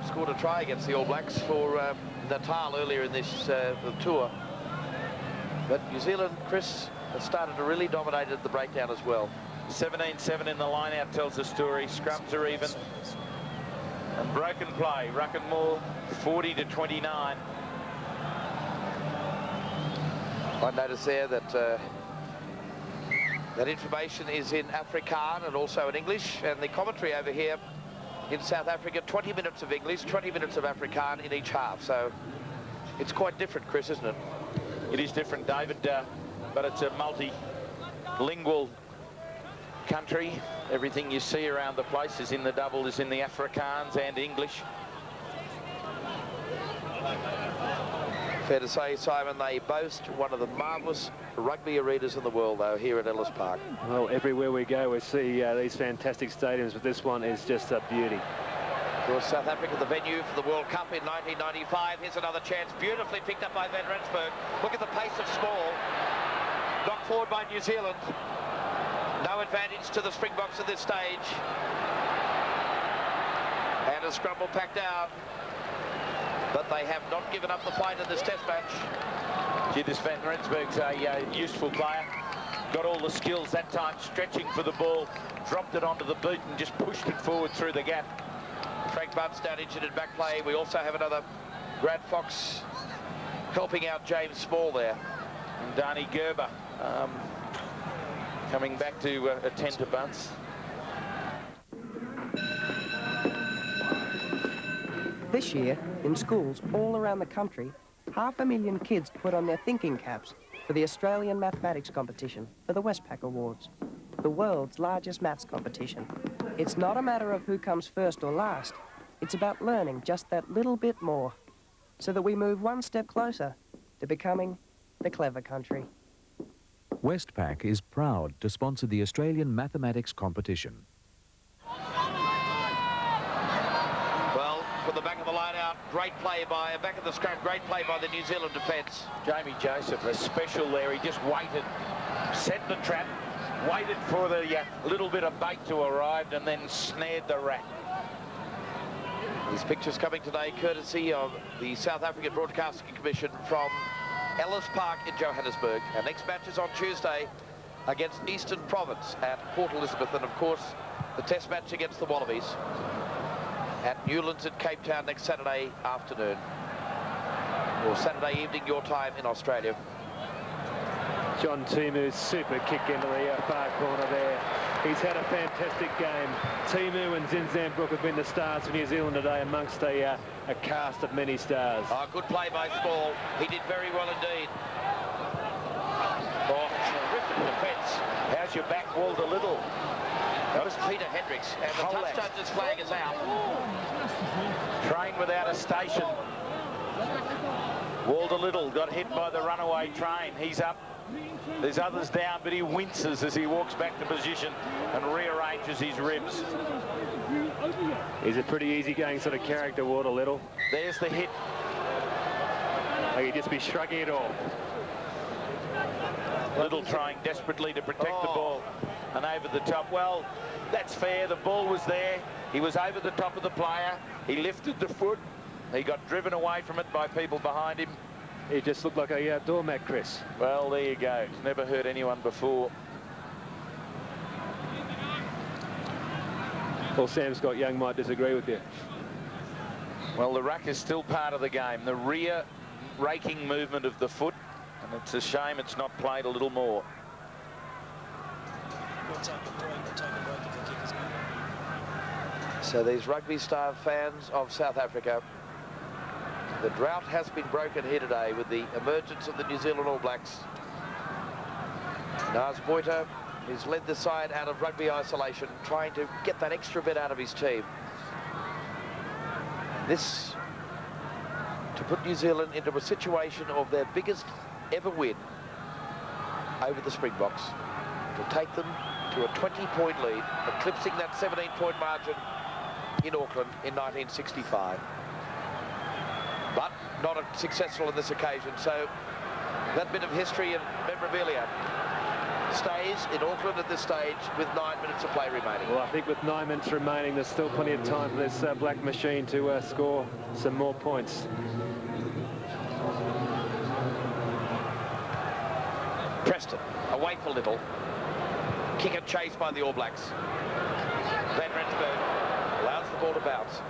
scored a try against the All Blacks for Natal earlier in this tour. But New Zealand, Chris, has started to really dominate at the breakdown as well. 17-7 in the line-out tells the story. Scrums are even. And broken play. Ruckenmore 40-29. I notice there that that information is in Afrikaans and also in English, and the commentary over here in South Africa, 20 minutes of English, 20 minutes of Afrikaans in each half. So it's quite different, Chris, isn't it? It is different, David, but it's a multilingual country. Everything you see around the place is in the double, is in the Afrikaans and English. Fair to say, Simon, they boast one of the marvellous rugby arenas in the world, though, here at Ellis Park. Well, everywhere we go, we see these fantastic stadiums, but this one is just a beauty. Of course, South Africa, the venue for the World Cup in 1995. Here's another chance, beautifully picked up by Van Rensburg. Look at the pace of Small. Knocked forward by New Zealand. No advantage to the Springboks at this stage. And a scramble packed out. But they have not given up the fight in this test match. Gee, this Van Rensburg's a useful player. Got all the skills that time, stretching for the ball, dropped it onto the boot and just pushed it forward through the gap. Frank Butt's down injured in back play. We also have another Brad Fox helping out James Small there. And Dani Gerber coming back to attend to Bunce. This year, in schools all around the country, 500,000 kids put on their thinking caps for the Australian Mathematics Competition for the Westpac Awards, the world's largest maths competition. It's not a matter of who comes first or last. It's about learning just that little bit more, so that we move one step closer to becoming the clever country. Westpac is proud to sponsor the Australian Mathematics Competition. From the back of the line out, great play by, back of the scrum, great play by the New Zealand defence. Jamie Joseph, a special there. He just waited, set the trap, waited for the little bit of bait to arrive and then snared the rat. These pictures coming today courtesy of the South African Broadcasting Commission from Ellis Park in Johannesburg. Our next match is on Tuesday against Eastern Province at Port Elizabeth, and of course the test match against the Wallabies at Newlands in Cape Town next Saturday afternoon, or Saturday evening your time in Australia. John Timu's super kick into the far corner there. He's had a fantastic game. Timu and Zinzambrook have been the stars for New Zealand today amongst a cast of many stars. Oh, good play by Small. He did very well indeed. Oh, terrific defence. How's your back walled a little? That was Peter Hendricks, and the touch judge's flag is out. Train without a station. Walder Little got hit by the runaway train. He's up. There's others down, but he winces as he walks back to position and rearranges his ribs. He's a pretty easygoing sort of character, Walder Little. There's the hit. Like he'd just be shrugging it off. Little trying desperately to protect the ball and over the top. Well, that's fair. The ball was there. He was over the top of the player. He lifted the foot. He got driven away from it by people behind him. He just looked like a doormat, Chris. Well, there you go. Never hurt anyone before. Well, Sam Scott Young might disagree with you. Well, the ruck is still part of the game. The rear raking movement of the foot. And it's a shame it's not played a little more. So these rugby star fans of South Africa, the drought has been broken here today with the emergence of the New Zealand All Blacks. Nas Boita has led the side out of rugby isolation, trying to get that extra bit out of his team. This to put New Zealand into a situation of their biggest ever win over the Springboks, to take them to a 20-point lead, eclipsing that 17-point margin in Auckland in 1965. But not successful on this occasion, so that bit of history and memorabilia stays in Auckland at this stage with 9 minutes of play remaining. Well, I think with 9 minutes remaining, there's still plenty of time for this black machine to score some more points. Preston, away for little. Kick and chase by the All Blacks. Van Rensburg allows the ball to bounce.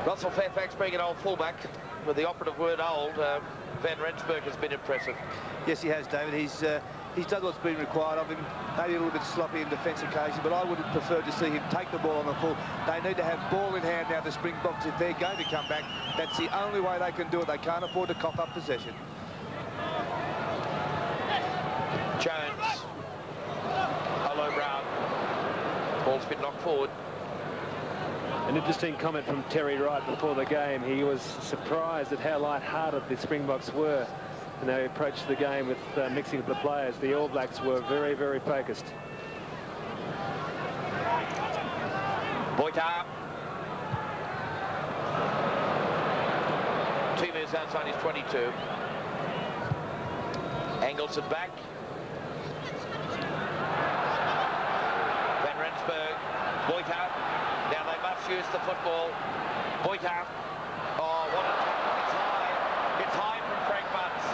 Russell Fairfax being an old fullback, with the operative word old, Van Rensburg has been impressive. Yes, he has, David. He's done what's been required of him. Maybe a little bit sloppy in defence occasion, but I would have preferred to see him take the ball on the full. They need to have ball in hand now, the Springboks, if they're going to come back. That's the only way they can do it. They can't afford to cough up possession. Jones. Hello, Brown. Ball's been knocked forward. An interesting comment from Terry Wright before the game. He was surprised at how light-hearted the Springboks were and they approached the game with mixing of the players. The All Blacks were very, very focused. Boita. 2 minutes outside his 22. Angles it back. Van Rensburg. Boita. Now they must use the football. Boita. Oh, what a tackle. It's high. It's high from Frank Bunce.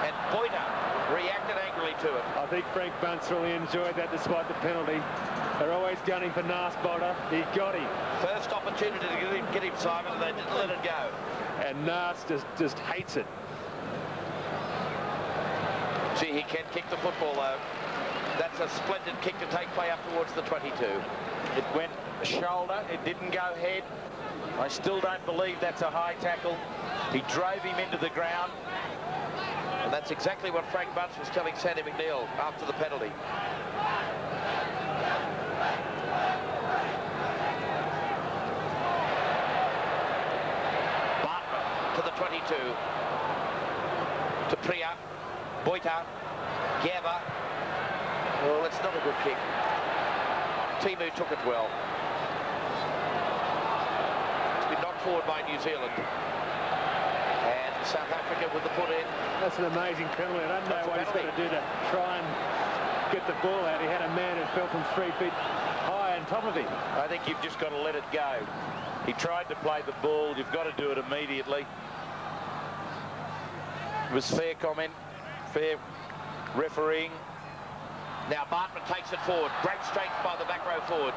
And Boita reacted angrily to it. I think Frank Bunce really enjoyed that despite the penalty. They're always gunning for Nas Boita. He got him. First opportunity to get him, Simon, and they didn't let it go. And Nas just hates it. See, he can kick the football, though. That's a splendid kick to take play up towards the 22. It went shoulder, it didn't go head. I still don't believe that's a high tackle. He drove him into the ground. And that's exactly what Frank Bunce was telling Sandy McNeil after the penalty. Bartman to the 22. To Priya. Boita. Gaba. Well, that's not a good kick. Timu took it well. It's been knocked forward by New Zealand. And South Africa with the put in. That's an amazing penalty. I don't know what he's going to do to try and get the ball out. He had a man who fell from 3 feet high on top of him. I think you've just got to let it go. He tried to play the ball. You've got to do it immediately. It was fair comment, fair refereeing. Now Bartman takes it forward. Great strength by the back row forward.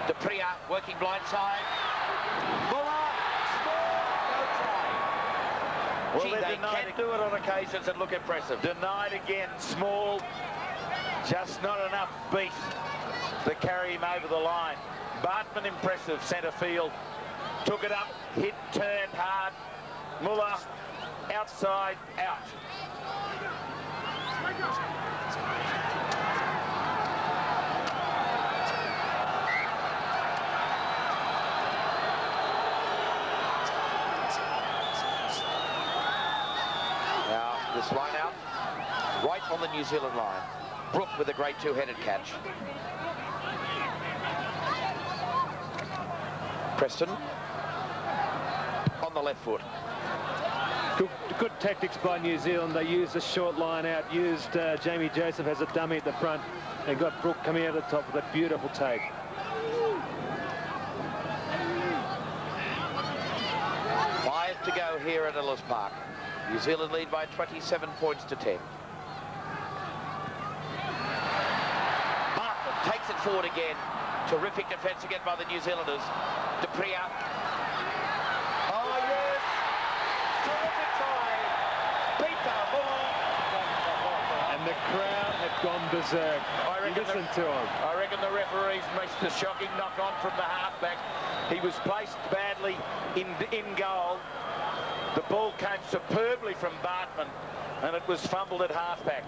De Priya working blindside. Muller, no try. Well, Gee, they can do it on occasions and look impressive. Denied again. Small, just not enough beef to carry him over the line. Bartman impressive, centre field. Took it up, hit, turned hard. Muller, outside, out. Now, this line out, right on the New Zealand line. Brook with a great two-headed catch. Preston on the left foot. Good tactics by New Zealand. They used a short line out, used Jamie Joseph as a dummy at the front, and got Brook coming out of the top with a beautiful take. Five to go here at Ellis Park. New Zealand lead by 27 points to 10. Bartlett takes it forward again. Terrific defence again by the New Zealanders. Dupria. Oh, yes! Terrific try. Peter Muller. And the crowd had gone berserk. Listen to him. I reckon the referees missed a shocking knock-on from the halfback. He was placed badly in goal. The ball came superbly from Bartman, and it was fumbled at halfback.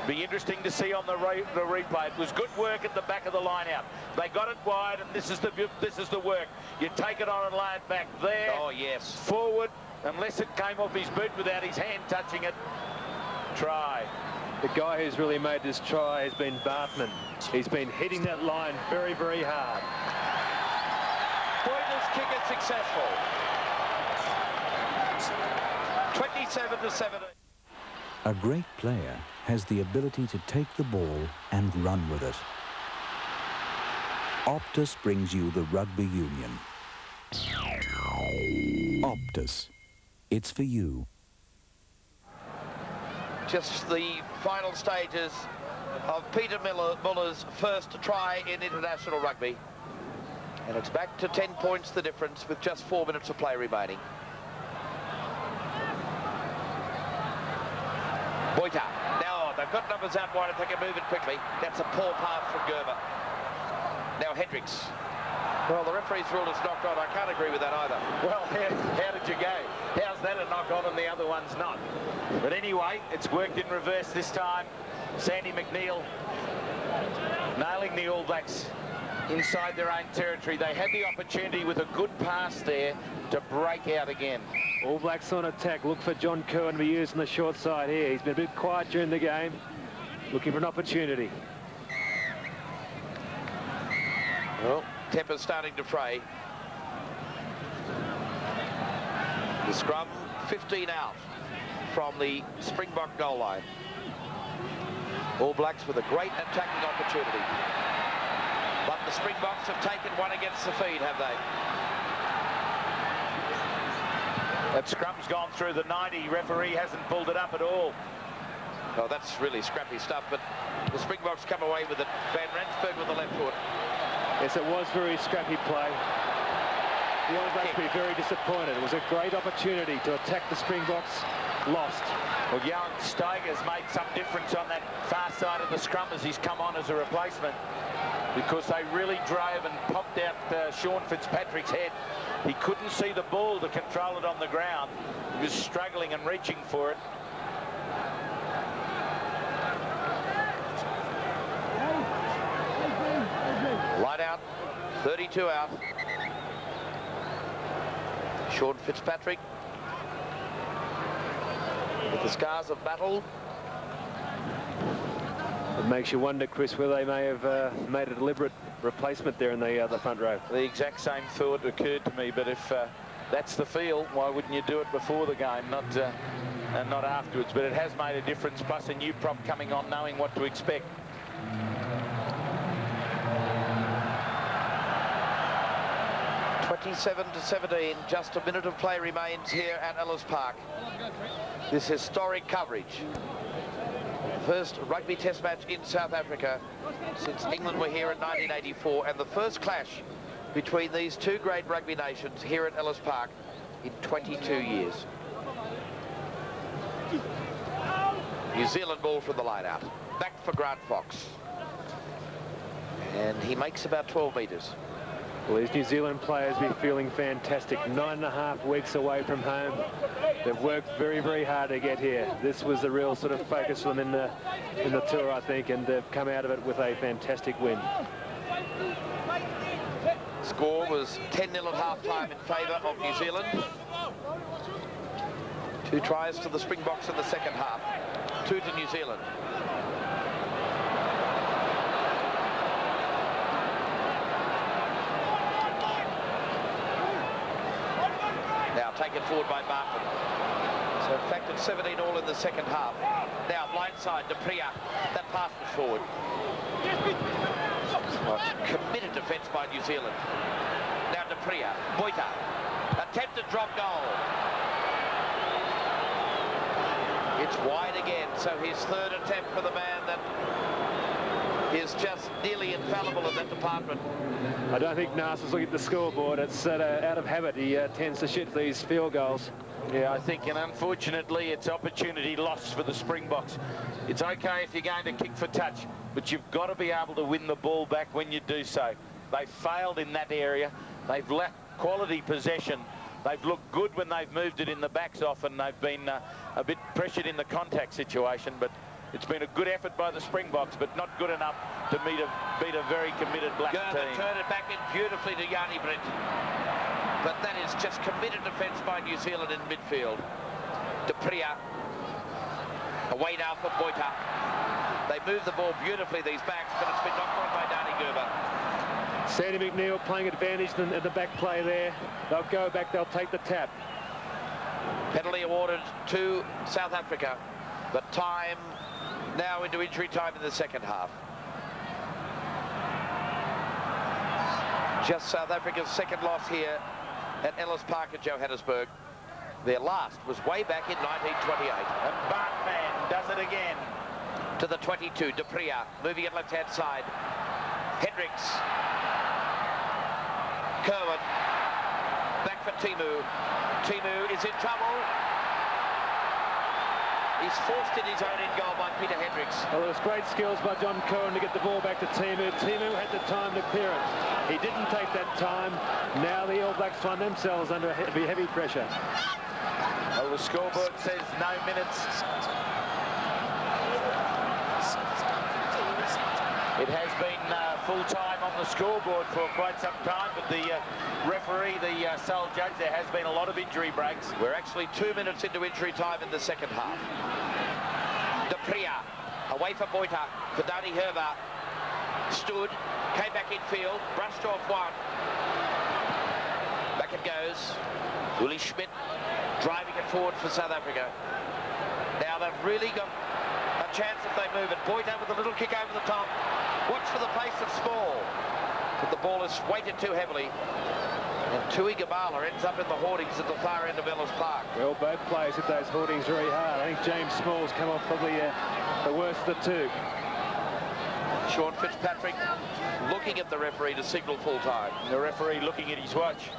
Be interesting to see on the replay. It was good work at the back of the line out. They got it wide, and this is the work. You take it on and lay it back there. Oh, yes. Forward, unless it came off his boot without his hand touching it. Try. The guy who's really made this try has been Bartman. He's been hitting that line very, very hard. Pointless kick is successful. 27-17. A great player has the ability to take the ball and run with it. Optus brings you the Rugby Union. Optus. It's for you. Just the final stages of Peter Muller's first try in international rugby. And it's back to 10 points the difference with just 4 minutes of play remaining. Boita. Now they've got numbers out wide if they can move it quickly. That's a poor pass from Gerber. Now Hendricks. Well, the referee's ruled it's knocked on. I can't agree with that either. Well, how did you go? How's that a knock-on and the other one's not? But anyway, it's worked in reverse this time. Sandy McNeil nailing the All Blacks inside their own territory. They had the opportunity with a good pass there to break out again. All Blacks on attack. Look for John Kerwin to be used on the short side here. He's been a bit quiet during the game. Looking for an opportunity. Well, temper's starting to fray. The scrum 15 out from the Springbok goal line. All Blacks with a great attacking opportunity. But the Springboks have taken one against the feed, have they? That scrum's gone through the 90. Referee hasn't pulled it up at all. Oh, that's really scrappy stuff, but the Springboks come away with it. Van Rensburg with the left foot. Yes, it was very scrappy play. The All Blacks will be very disappointed. It was a great opportunity to attack the Springboks. Lost. Well, Johan Steiger's made some difference on that far side of the scrum as he's come on as a replacement, because they really drove and popped out Sean Fitzpatrick's head. He couldn't see the ball to control it on the ground. He was struggling and reaching for it. Line out, 32 out. Sean Fitzpatrick with the scars of battle. It makes you wonder, Chris, whether they may have made a deliberate replacement there in the front row. The exact same thought occurred to me, but if that's the feel, why wouldn't you do it before the game, and not afterwards? But it has made a difference, plus a new prop coming on, knowing what to expect. (27-17), just a minute of play remains here at Ellis Park. This historic coverage. First rugby test match in South Africa since England were here in 1984, and the first clash between these two great rugby nations here at Ellis Park in 22 years. New Zealand ball from the line out. Back for Grant Fox. And he makes about 12 metres. Well, these New Zealand players be feeling fantastic. 9.5 weeks away from home. They've worked very, very hard to get here. This was the real sort of focus for them in the tour, I think, and they've come out of it with a fantastic win. Score was 10-0 at half-time in favour of New Zealand. 2 tries to the Springboks in the second half. 2 to New Zealand. Now taken forward by Barton. So in fact it's 17-all in the second half. Now blindside Dupria. That pass was forward. Committed defence by New Zealand. Now Dupria. Boita. Attempted drop goal. It's wide again, so his third attempt for the man that is just nearly infallible in that department. I don't think Nasser's looking at the scoreboard. It's out of habit. He tends to shoot these field goals. Yeah, I think, and unfortunately, it's opportunity lost for the Springboks. It's okay if you're going to kick for touch, but you've got to be able to win the ball back when you do so. They failed in that area. They've lacked quality possession. They've looked good when they've moved it in the backs often. They've been a bit pressured in the contact situation, but it's been a good effort by the Springboks, but not good enough to beat a very committed black team. Turn it back in beautifully to Yanni Brent. But that is just committed defence by New Zealand in midfield. De Pria. Away now for Boita. They move the ball beautifully, these backs, but it's been knocked on by Dani Gerber. Sandy McNeil playing advantage in the back play there. They'll go back, they'll take the tap. Penalty awarded to South Africa, but time now into injury time in the second half. Just South Africa's second loss here at Ellis Park in Johannesburg. Their last was way back in 1928. And Bartman does it again. To the 22, De Pria, moving it left-hand side. Hendricks. Kerwin. Back for Timu. Timu is in trouble. He's forced in his own in goal by Peter Hendricks. Well, it was great skills by John Cohen to get the ball back to Timu. Timu had the time to clear it. He didn't take that time. Now the All Blacks find themselves under heavy pressure. Well, the scoreboard says no minutes. It has been full time on the scoreboard for quite some time, but the referee, the sole judge, there has been a lot of injury breaks. We're actually 2 minutes into injury time in the second half. De Pria, away for Boita, for Dani Gerber. Stood, came back infield, brushed off one. Back it goes. Uli Schmidt driving it forward for South Africa. Now they've really got a chance if they move it. Boita with a little kick over the top. Watch for the pace of Small. But the ball is weighted too heavily. And Tui Gabala ends up in the hoardings at the far end of Ellis Park. Well, both players hit those hoardings very hard. I think James Small's come off probably the worst of the two. Sean Fitzpatrick looking at the referee to signal full time. The referee looking at his watch.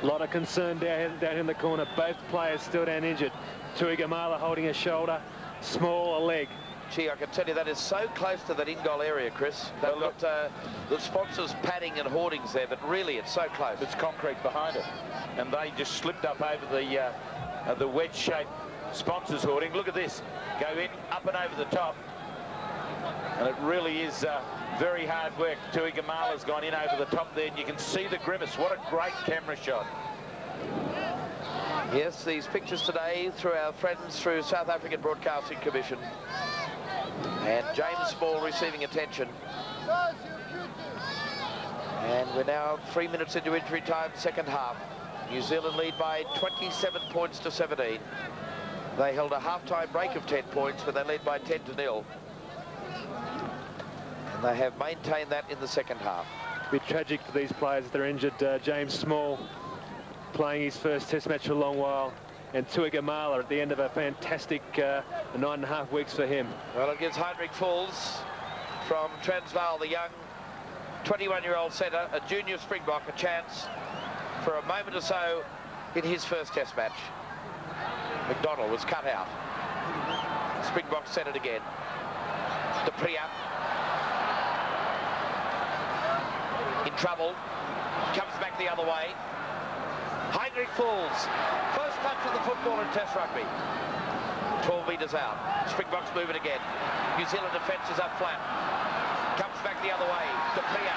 A lot of concern down in the corner. Both players still down injured. Tui Gabala holding a shoulder, Small a leg. Gee, I can tell you that is so close to that in-goal area, Chris. They've got the sponsors' padding and hoardings there, but really it's so close. It's concrete behind it. And they just slipped up over the wedge-shaped sponsors' hoarding. Look at this. Go in, up and over the top. And it really is very hard work. Tui Gabala's gone in over the top there, and you can see the grimace. What a great camera shot. Yes, these pictures today through our friends through South African Broadcasting Commission. And James Small receiving attention. And we're now 3 minutes into injury time, second half. New Zealand lead by 27 points to 17. They held a half-time break of 10 points, but they led by 10-0. And they have maintained that in the second half. It'll be tragic for these players if they're injured. James Small playing his first test match for a long while. And Tui Gabala at the end of a fantastic 9.5 weeks for him. Well, it gives Heinrich Fulls from Transvaal, the young 21-year-old centre, a junior Springbok, a chance for a moment or so in his first test match. McDonald was cut out. Springbok set it again. De Pria. In trouble. Comes back the other way. Heinrich Fulls. First touch of the football in Test rugby. 12 metres out. Springboks move it again. New Zealand defence is up flat. Comes back the other way. De Pria.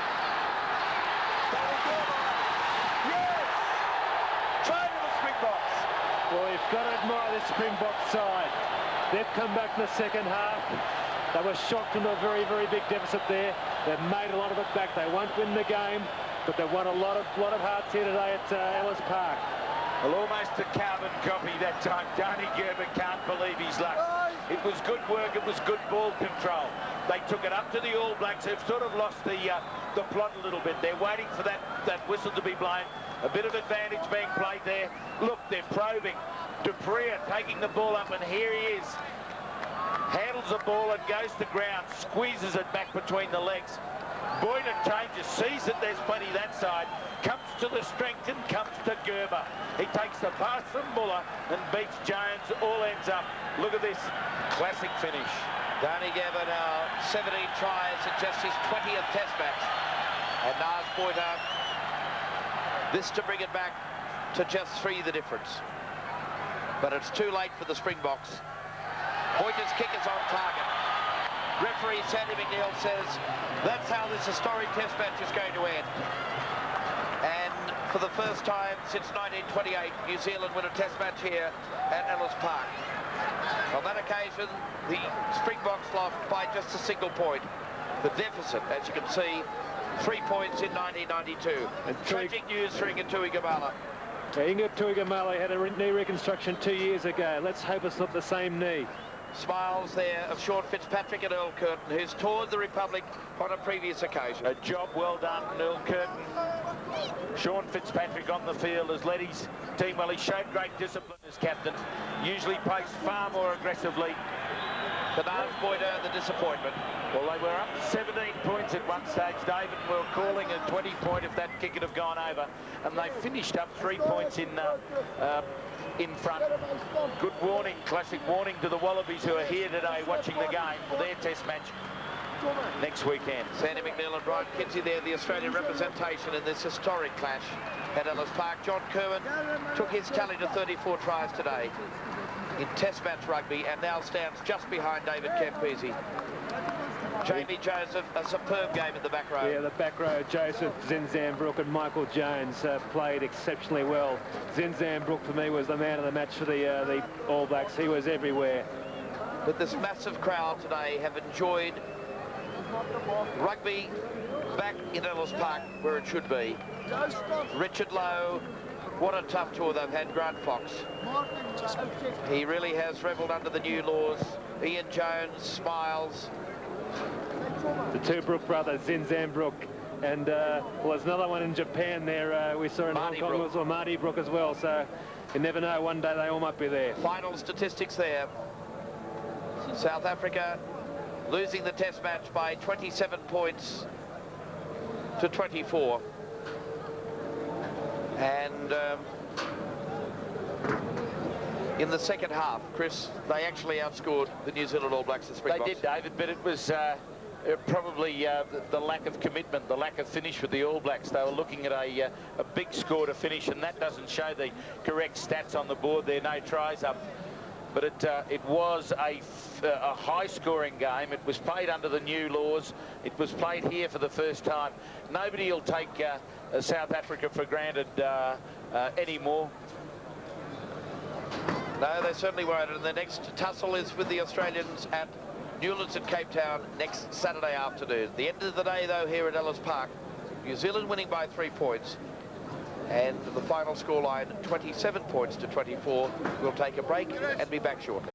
Yes! Try to the Springboks. Well, you've got to admire this Springbok side. They've come back in the second half. They were shocked into a very, very big deficit there. They've made a lot of it back. They won't win the game, but they've won a lot of hearts here today at Ellis Park. Well, almost a carbon copy that time. Dani Gerber can't believe his luck. It was good work. It was good ball control. They took it up to the All Blacks, who've sort of lost the plot a little bit. They're waiting for that whistle to be blown. A bit of advantage being played there. Look, they're probing. De Pria taking the ball up, and here he is. the ball and goes to ground, squeezes it back between the legs. Boyden changes, sees that there's plenty that side, comes to the strength and comes to Gerber. He takes the pass from Muller and beats Jones, all ends up. Look at this, classic finish. Danny Gerber now 17 tries in just his 20th test match. And Nars Boyden, this to bring it back to just 3 the difference. But it's too late for the Springboks. Boyden's kick is on target. Referee Sandy McNeil says that's how this historic test match is going to end. And for the first time since 1928, New Zealand win a test match here at Ellis Park. On that occasion, the Springboks lost by just a single point. The deficit, as you can see, 3 points in 1992. And tragic news for Inga Tuigamala. Inga Tuigamala had a knee reconstruction 2 years ago. Let's hope it's not the same knee. Smiles there of Sean Fitzpatrick and Earl Curtin, who's toured the Republic on a previous occasion. A job well done, Earl Curtin. Sean Fitzpatrick on the field has led his team well. He showed great discipline as captain. Usually plays far more aggressively. The Nars Boyden, the disappointment. Well, they were up 17 points at one stage, David. We were calling a 20-point if that kick had have gone over. And they finished up 3 points in front. Good warning, classic warning to the Wallabies who are here today watching the game for their test match next weekend. Sandy McNeil and Brian Kinsey there, the Australian representation in this historic clash at Ellis Park. John Kerwin took his tally to 34 tries today in test match rugby and now stands just behind David Campese. Jamie Joseph, a superb game in the back row. Yeah, the back row, Joseph, Zinzambrook and Michael Jones played exceptionally well. Zinzambrook, for me, was the man of the match for the All Blacks. He was everywhere. But this massive crowd today have enjoyed rugby back in Ellis Park, where it should be. Richard Lowe, what a tough tour they've had. Grant Fox, he really has revelled under the new laws. Ian Jones smiles. The two Brook brothers, Zinzambrook, and well, there's another one in Japan there. We saw in Hong Kong, or Marty Brook as well. So you never know, one day they all might be there. Final statistics there. South Africa losing the test match by 27 points to 24. And in the second half, Chris, they actually outscored the New Zealand All Blacks, the Springboks. They did, David, but it was probably the lack of commitment, the lack of finish with the All Blacks. They were looking at a big score to finish, and that doesn't show the correct stats on the board there. No tries up. But it was a high-scoring game. It was played under the new laws. It was played here for the first time. Nobody will take South Africa for granted anymore. No, they certainly won't. And the next tussle is with the Australians at Newlands in Cape Town next Saturday afternoon. At the end of the day, though, here at Ellis Park, New Zealand winning by 3 points. And the final scoreline, 27 points to 24. We'll take a break and be back shortly.